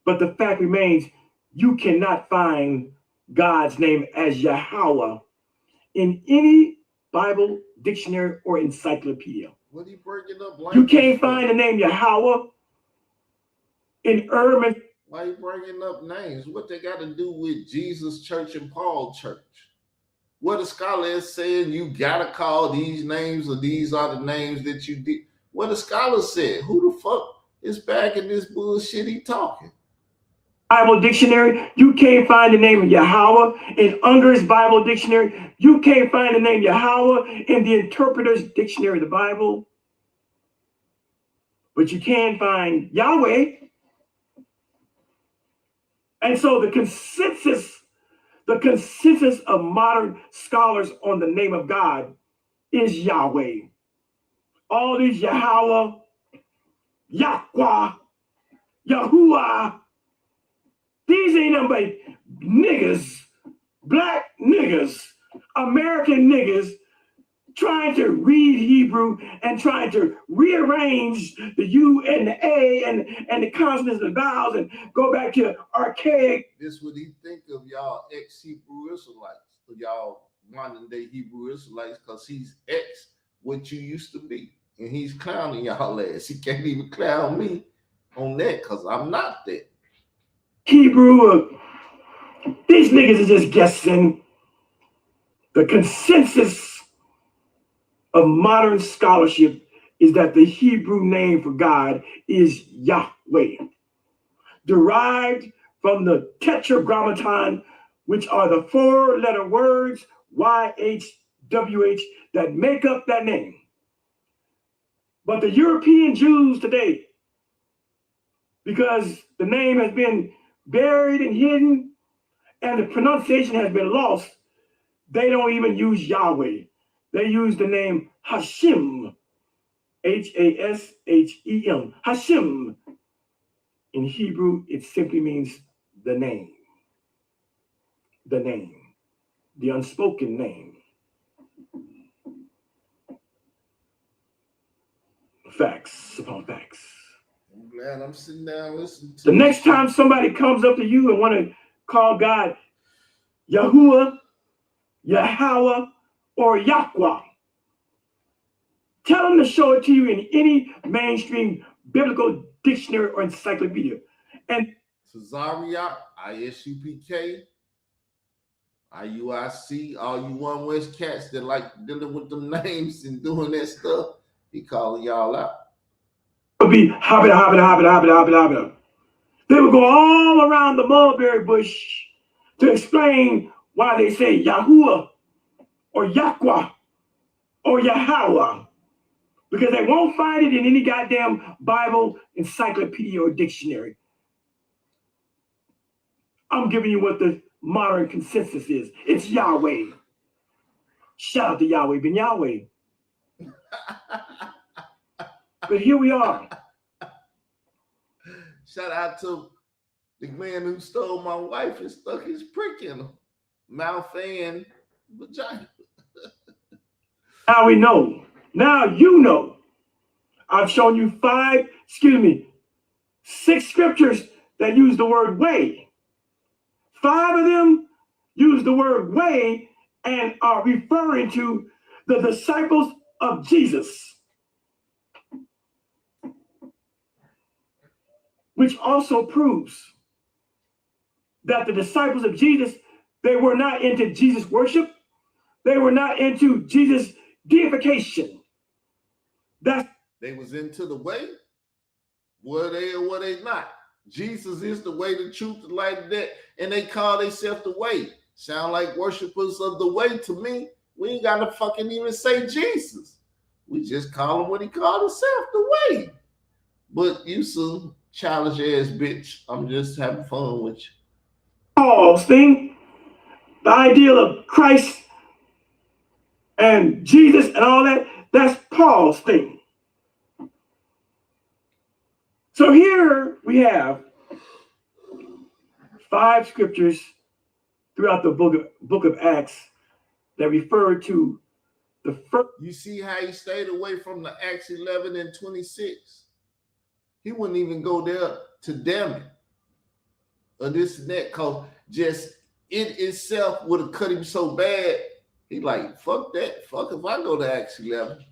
But the fact remains, you cannot find God's name as Yahweh in any Bible dictionary or encyclopedia. What are you bringing up? You can't find the name Yahweh in urban. Why are you bringing up names? What they got to do with Jesus Church and Paul Church? What a scholar is saying, you got to call these names or these are the names that you did. What a scholar said, who the fuck It's back in this bullshit he talking. Bible dictionary, you can't find the name of Yahweh. In Unger's Bible dictionary, you can't find the name Yahweh in the Interpreter's Dictionary of the Bible. But you can find Yahweh. And so the consensus of modern scholars on the name of God is Yahweh. All these Yahweh, Yahweh, Yahuwah, these ain't nothing but niggas, black niggas, American niggas, trying to read Hebrew and trying to rearrange the U and the A and the consonants and vowels and go back to archaic. This what he think of y'all ex-Hebrew Israelites, y'all modern day Hebrew Israelites, because he's ex what you used to be. And he's clowning y'all ass. He can't even clown me on that because I'm not that. Hebrew, these niggas are just guessing. The consensus of modern scholarship is that the Hebrew name for God is Yahweh, derived from the tetragrammaton, which are the four-letter words YHWH that make up that name. But the European Jews today, because the name has been buried and hidden and the pronunciation has been lost, they don't even use Yahweh. They use the name Hashem, Hashem, Hashem. In Hebrew, it simply means the name, the unspoken name. Facts upon facts. I'm glad I'm sitting down listening to the next time somebody comes up to you and want to call God Yahuwah, Yahweh, or Yahweh, tell them to show it to you in any mainstream biblical dictionary or encyclopedia. And Cesaria, ISUPK, IUIC, all you One West cats that like dealing with them names and doing that stuff, he calling y'all out. It would be hobbit. They would go all around the mulberry bush to explain why they say Yahuwah or Yahweh or Yahweh, because they won't find it in any goddamn Bible, encyclopedia, or dictionary. I'm giving you what the modern consensus is. It's Yahweh. Shout out to Yahweh ben Yahweh. But here we are. Shout out to the man who stole my wife and stuck his prick in her mouth and vagina. Now we know. Now you know. I've shown you 6 scriptures that use the word way. 5 of them use the word way and are referring to the disciples of Jesus, which also proves that the disciples of Jesus, they were not into Jesus worship. They were not into Jesus deification. They was into the way. Were they or were they not? Jesus is the way, the truth, the light, that, and they call themselves the way. Sound like worshipers of the way to me. We ain't got to fucking even say Jesus. We just call him what he called himself, the way. But you some childish ass bitch. I'm just having fun with you. Paul's thing, the ideal of Christ and Jesus and all that, that's Paul's thing. So here we have 5 scriptures throughout the book of Acts that refer to the first. You see how he stayed away from the Acts 11 and 26? He wouldn't even go there to damn it or this and that, because just it itself would have cut him so bad. He like, fuck that. Fuck if I go to Acts 11.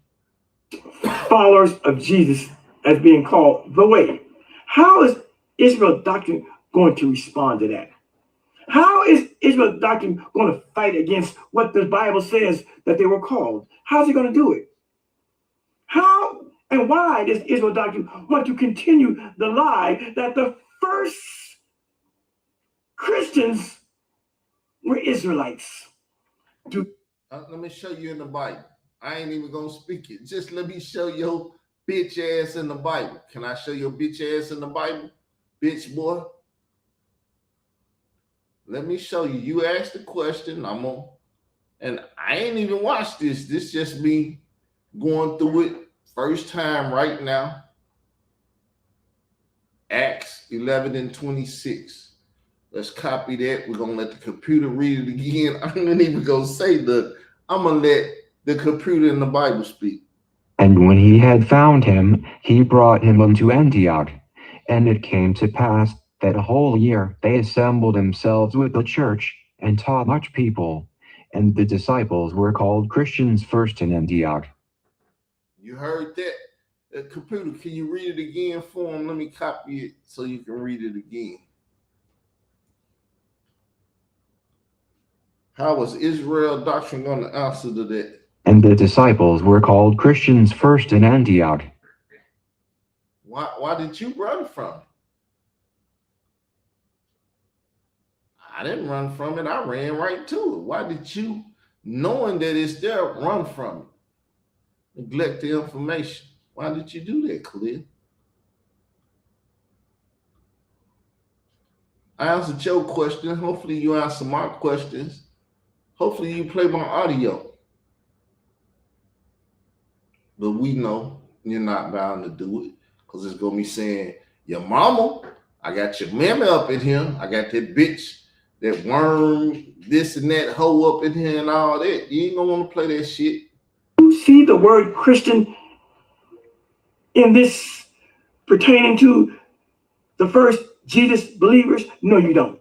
Followers of Jesus as being called the way. How is Israel's doctrine going to respond to that? How is Israel's doctrine going to fight against what the Bible says that they were called? How's he going to do it? How And why does Israel doctrine want to continue the lie that the first Christians were Israelites? Let me show you in the Bible. I ain't even gonna speak it. Just let me show your bitch ass in the Bible. Can I show your bitch ass in the Bible, bitch boy? Let me show you. You asked the question. And I ain't even watched this. This just me going through it first time right now. Acts 11 and 26. Let's copy that. We're gonna let the computer read it again. I'm not even gonna say I'm gonna let the computer in the Bible speak. And when he had found him, he brought him unto Antioch. And it came to pass that a whole year they assembled themselves with the church and taught much people. And the disciples were called Christians first in Antioch. You heard that? Computer, can you read it again for him? Let me copy it so you can read it again. How was Israel doctrine going to answer to that? And the disciples were called Christians first in Antioch. Why did you run from it? I didn't run from it. I ran right to it. Why did you, knowing that it's there, run from it? Neglect the information. Why did you do that, Khalil? I answered your question. Hopefully you answer my questions. Hopefully you play my audio. But we know you're not bound to do it because it's going to be saying, your mama, I got your mammy up in here. I got that bitch, that worm, this and that hoe up in here and all that. You ain't going to want to play that shit. You see the word Christian in this pertaining to the first Jesus believers? No, you don't.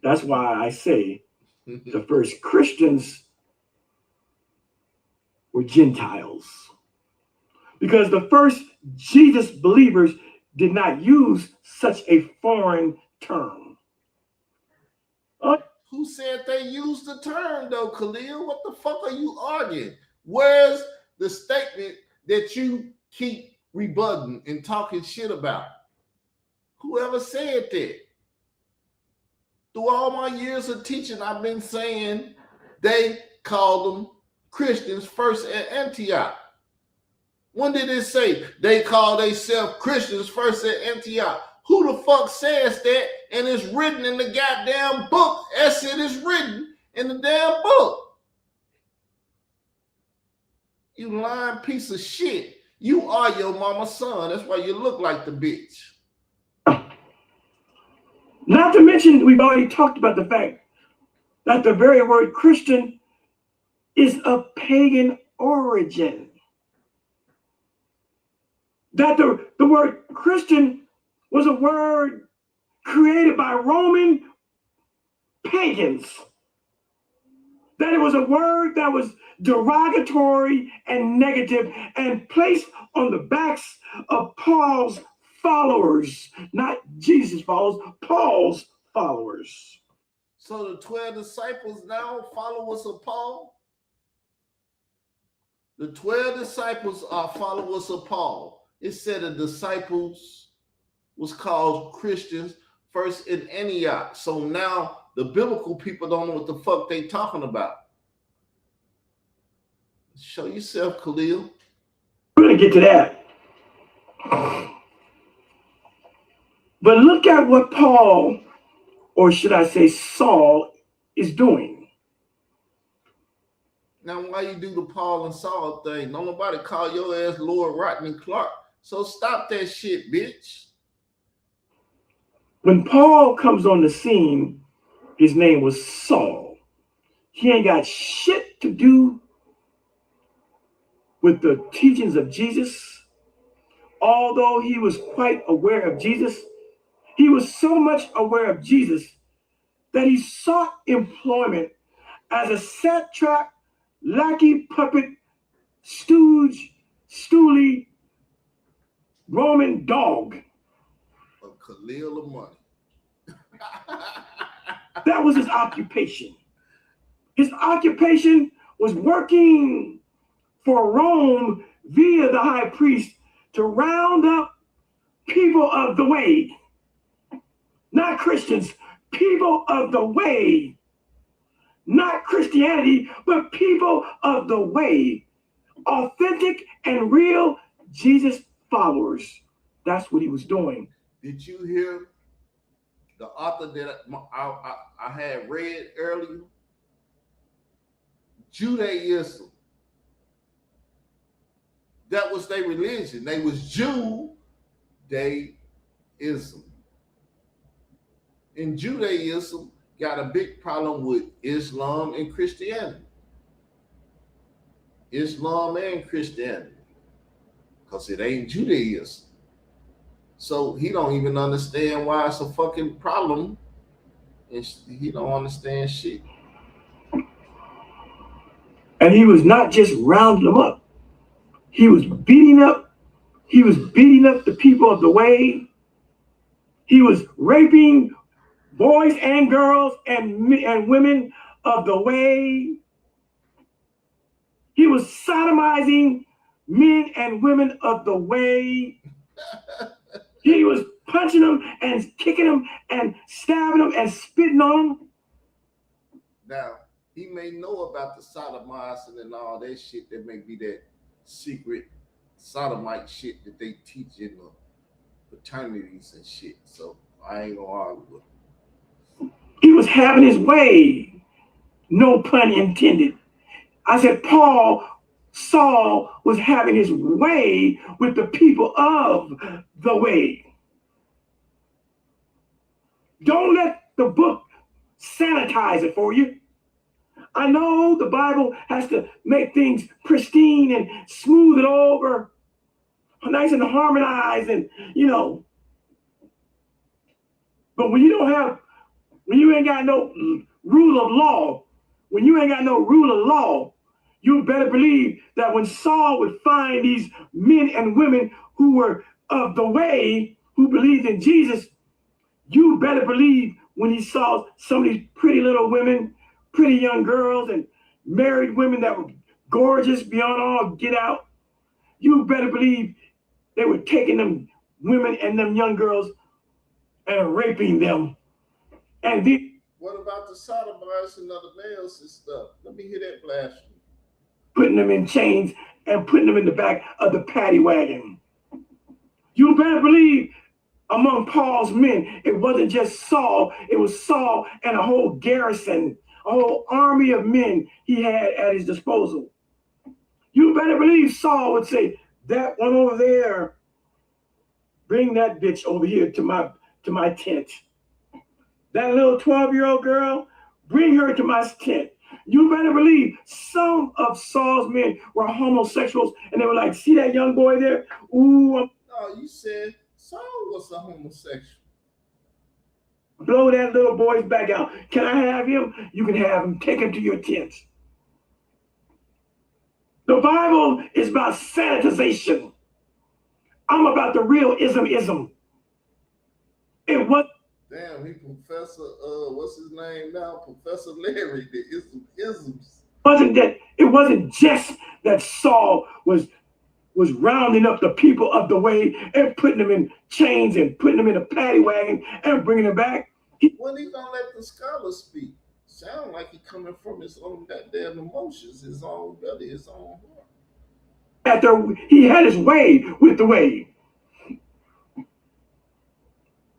That's why I say the first Christians were Gentiles. Because the first Jesus believers did not use such a foreign term. Who said they used the term though, Khalil? What the fuck are you arguing? Where's the statement that you keep rebutting and talking shit about? Whoever said that? Through all my years of teaching, I've been saying they called them Christians first at Antioch. When did it say they called themselves Christians first at Antioch? Who the fuck says that? And it's written in the goddamn book as it is written in the damn book. You lying piece of shit. You are your mama's son. That's why you look like the bitch. Not to mention, we've already talked about the fact that the very word Christian is of pagan origin. That the word Christian was a word created by Roman pagans. That it was a word that was derogatory and negative and placed on the backs of Paul's followers, not Jesus' followers, Paul's followers. So the 12 disciples now followers of Paul? The 12 disciples are followers of Paul. It said the disciples was called Christians first in Antioch. So now the biblical people don't know what the fuck they talking about. Show yourself, Khalil. We're going to get to that. But look at what Paul, or should I say Saul, is doing. Now, why you do the Paul and Saul thing? Don't nobody call your ass Lord Rodney Clark. So stop that shit, bitch. When Paul comes on the scene, his name was Saul. He ain't got shit to do with the teachings of Jesus. Although he was quite aware of Jesus, he was so much aware of Jesus that he sought employment as a satrap, lackey, puppet, stooge, stoolie, Roman dog. A Khalil of money. That was his occupation. His occupation was working for Rome via the high priest to round up people of the way, not Christians, people of the way, not Christianity, but people of the way, authentic and real Jesus followers. That's what he was doing. Did you hear the author that I had read earlier? Judaism. That was their religion. They was Judaism. And Judaism got a big problem with Islam and Christianity. Islam and Christianity. Because it ain't Judaism. So he don't even understand why it's a fucking problem. And he don't understand shit. And he was not just rounding them up. He was beating up the people of the way. He was raping boys and girls and women of the way. He was sodomizing men and women of the way. He was punching them and kicking them and stabbing them and spitting on them. Now, he may know about the sodomizing and all that shit. That may be that secret sodomite shit that they teach in the fraternities and shit. So I ain't gonna argue with him. He was having his way. No pun intended. I said Saul was having his way with the people of the way. Don't let the book sanitize it for you. I know the Bible has to make things pristine and smooth it over, nice and harmonized, and but when you ain't got no rule of law, you better believe that when Saul would find these men and women who were of the way, who believed in Jesus, you better believe when he saw some of these pretty little women, pretty young girls, and married women that were gorgeous beyond all get out, you better believe they were taking them women and them young girls and raping them. And then, what about the sodomizing of the males and stuff? Let me hear that blasphemy. Putting them in chains and putting them in the back of the paddy wagon. You better believe among Paul's men, it wasn't just Saul, it was Saul and a whole garrison, a whole army of men he had at his disposal. You better believe Saul would say, that one over there, bring that bitch over here to my tent. That little 12-year-old girl, bring her to my tent. You better believe some of Saul's men were homosexuals, and they were like, see that young boy there? Ooh. Oh, you said Saul was a homosexual. Blow that little boy's back out. Can I have him? You can have him. Take him to your tent. The Bible is about sanitization. I'm about the real ism. It was. Damn, he Professor, what's his name now? Professor Larry, the isms. It wasn't just that Saul was rounding up the people of the way and putting them in chains and putting them in a paddy wagon and bringing them back. When he gonna let the scholar speak? Sound like he coming from his own goddamn emotions, his own belly, his own heart. After he had his way with the way.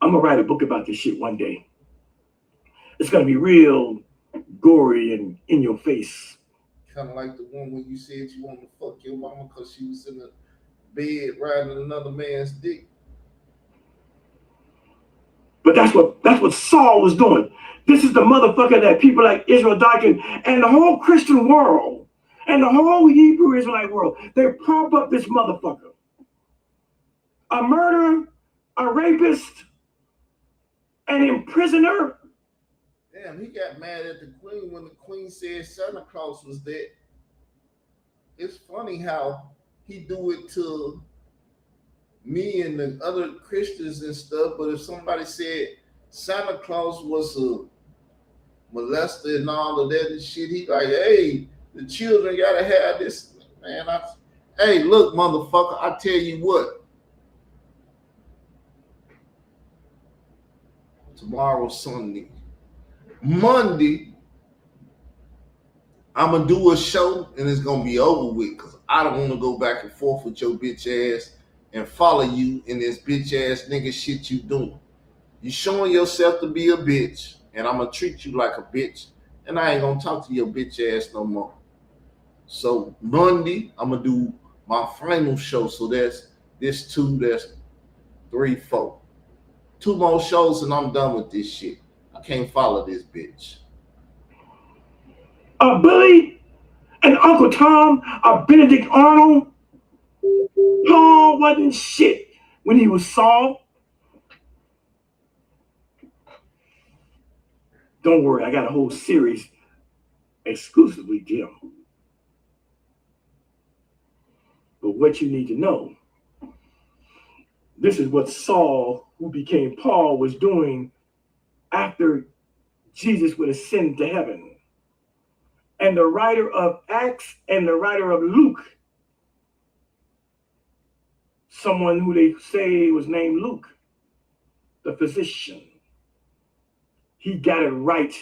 I'm gonna write a book about this shit one day. It's gonna be real gory and in your face. Kind of like the one when you said you wanted to fuck your mama because she was in the bed riding another man's dick. But that's what Saul was doing. This is the motherfucker that people like Israel Doctrine and the whole Christian world and the whole Hebrew Israelite world, they prop up this motherfucker. A murderer, a rapist, an imprisoner. Damn, he got mad at the queen when the queen said Santa Claus was dead. It's funny how he do it to me and the other Christians and stuff, but if somebody said Santa Claus was a molester and all of that and shit, he like, hey, the children gotta have this. Man, Hey, look, motherfucker, I tell you what. Tomorrow's Sunday. Monday, I'm going to do a show and it's going to be over with because I don't want to go back and forth with your bitch ass and follow you in this bitch ass nigga shit you doing. You showing yourself to be a bitch and I'm going to treat you like a bitch and I ain't going to talk to your bitch ass no more. So Monday, I'm going to do my final show. So that's 3, 4. 2 more shows and I'm done with this shit. I can't follow this bitch. Billy and Uncle Tom, Benedict Arnold. Paul wasn't shit when he was Saul. Don't worry, I got a whole series exclusively Jim. But what you need to know, this is what Saul, who became Paul, was doing after Jesus would ascend to heaven. And the writer of Acts and the writer of Luke, someone who they say was named Luke, the physician, he got it right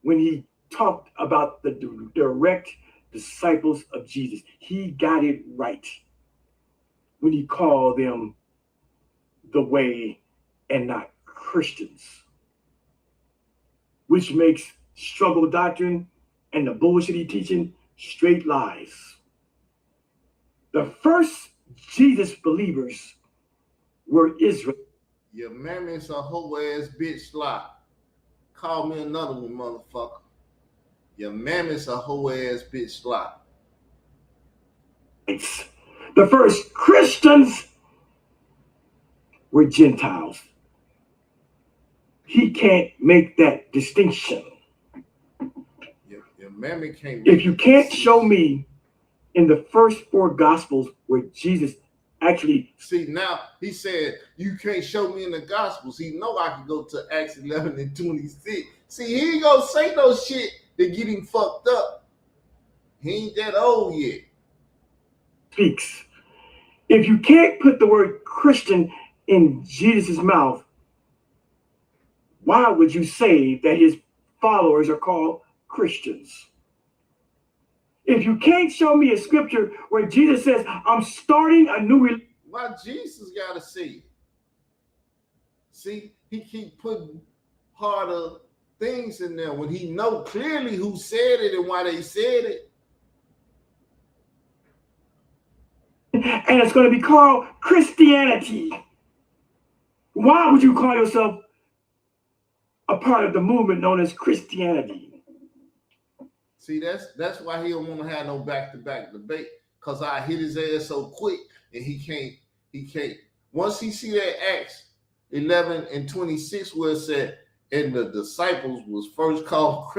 when he talked about the direct disciples of Jesus. He got it right when he called them the way and not Christians, which makes struggle doctrine and the bullshit he teaching straight lies. The first Jesus believers were Israel. Your mammy's a hoe ass bitch lie. Call me another one, motherfucker. Your mammy's a hoe ass bitch lie. The first Christians were Gentiles. He can't make that distinction. Your mammy can't. If you can't show me in the first 4 Gospels where Jesus actually. See, now he said, you can't show me in the Gospels. He know I can go to Acts 11 and 26. See, he ain't gonna say no shit that get him fucked up. He ain't that old yet. Speaks. If you can't put the word Christian in Jesus' mouth, why would you say that his followers are called Christians? If you can't show me a scripture where Jesus says, I'm starting a new religion. Why Jesus gotta say it? See, he keep putting harder things in there when he know clearly who said it and why they said it. And it's going to be called Christianity. Why would you call yourself a part of the movement known as Christianity? See, that's why he don't want to have no back-to-back debate, because I hit his ass so quick and he can't. Once he see that Acts 11 and 26 where it said, and the disciples was first called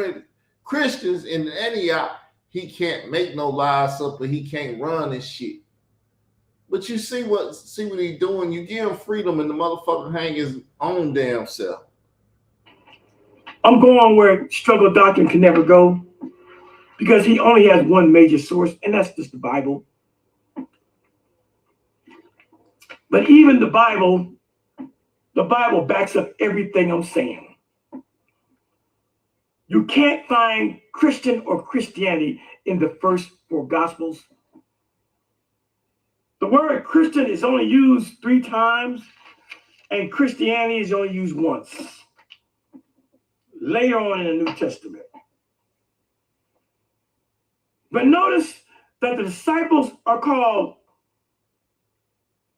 Christians in Antioch, he can't make no lies up, but he can't run and shit. But you see what he doing? You give him freedom and the motherfucker hang his own damn self. I'm going where struggle doctrine can never go, because he only has one major source, and that's just the Bible. But even the Bible backs up everything I'm saying. You can't find Christian or Christianity in the first 4 Gospels. The word Christian is only used 3 times, and Christianity is only used once, later on in the New Testament. But notice that the disciples are called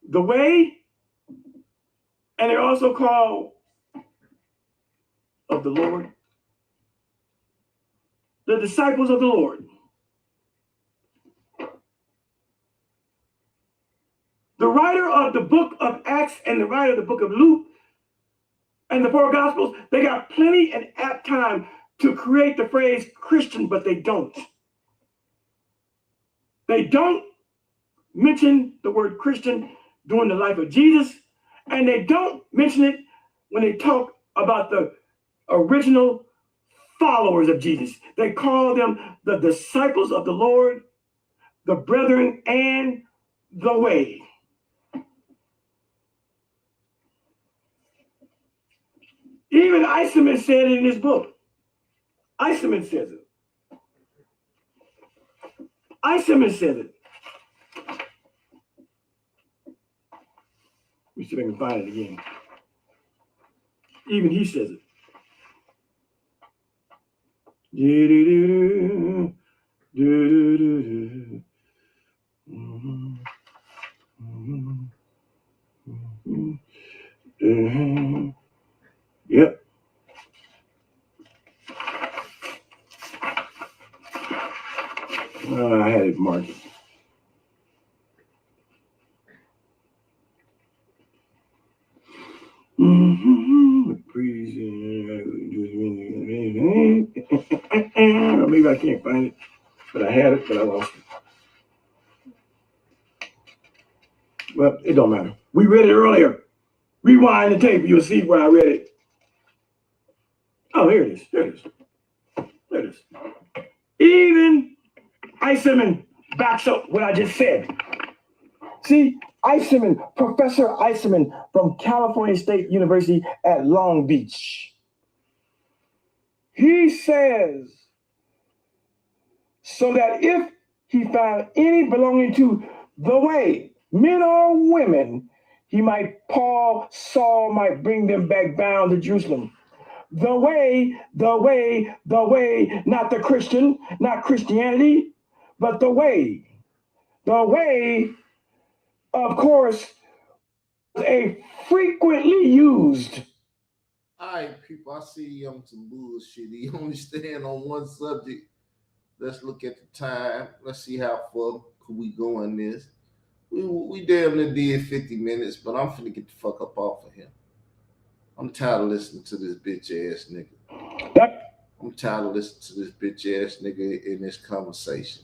the way, and they're also called of the Lord. The disciples of the Lord. The writer of the book of Acts and the writer of the book of Luke and the 4 Gospels, they got plenty and apt time to create the phrase Christian, but they don't. They don't mention the word Christian during the life of Jesus, and they don't mention it when they talk about the original followers of Jesus. They call them the disciples of the Lord, the brethren, and the way. Even Eisenman said it in his book. Eisenman says it. Eisenman says it. Let me see if I can find it again. Even he says it. Do-do-do-do. Do-do-do-do. Mm-hmm. Mm-hmm. Mm-hmm. Yep. I had it marked. Maybe I can't find it, but I had it, but I lost it. Well, it don't matter. We read it earlier. Rewind the tape. You'll see where I read it. Oh, here it is. There it is. There it is. Even Eisenman backs up what I just said. See, Eisenman, Professor Eisenman from California State University at Long Beach. He says, so that if he found any belonging to the way, men or women, Saul might bring them back bound to Jerusalem. The way, not the Christian, not Christianity, but the way. The way, of course, a frequently used. All right, people, I see you on some bullshit. You only stand on one subject. Let's look at the time. Let's see how far could we go in this. We damn near did 50 minutes, but I'm finna get the fuck up off of him. I'm tired of listening to this bitch ass nigga. I'm tired of listening to this bitch ass nigga in this conversation.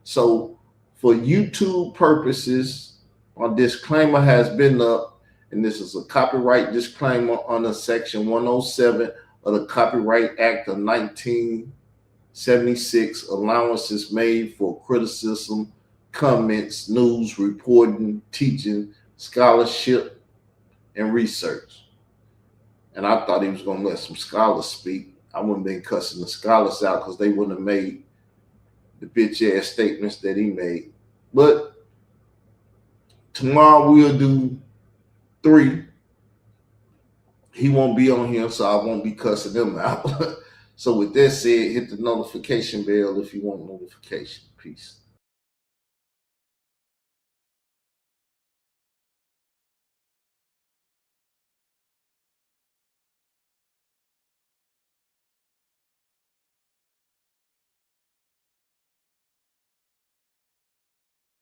So for YouTube purposes, a disclaimer has been up, and this is a copyright disclaimer under Section 107 of the Copyright Act of 1976. Allowances made for criticism, comments, news, reporting, teaching, scholarship, and research. And I thought he was going to let some scholars speak. I wouldn't have been cussing the scholars out because they wouldn't have made the bitch ass statements that he made. But tomorrow we'll do 3. He won't be on here, so I won't be cussing him out. So with that said, hit the notification bell if you want notification. Peace.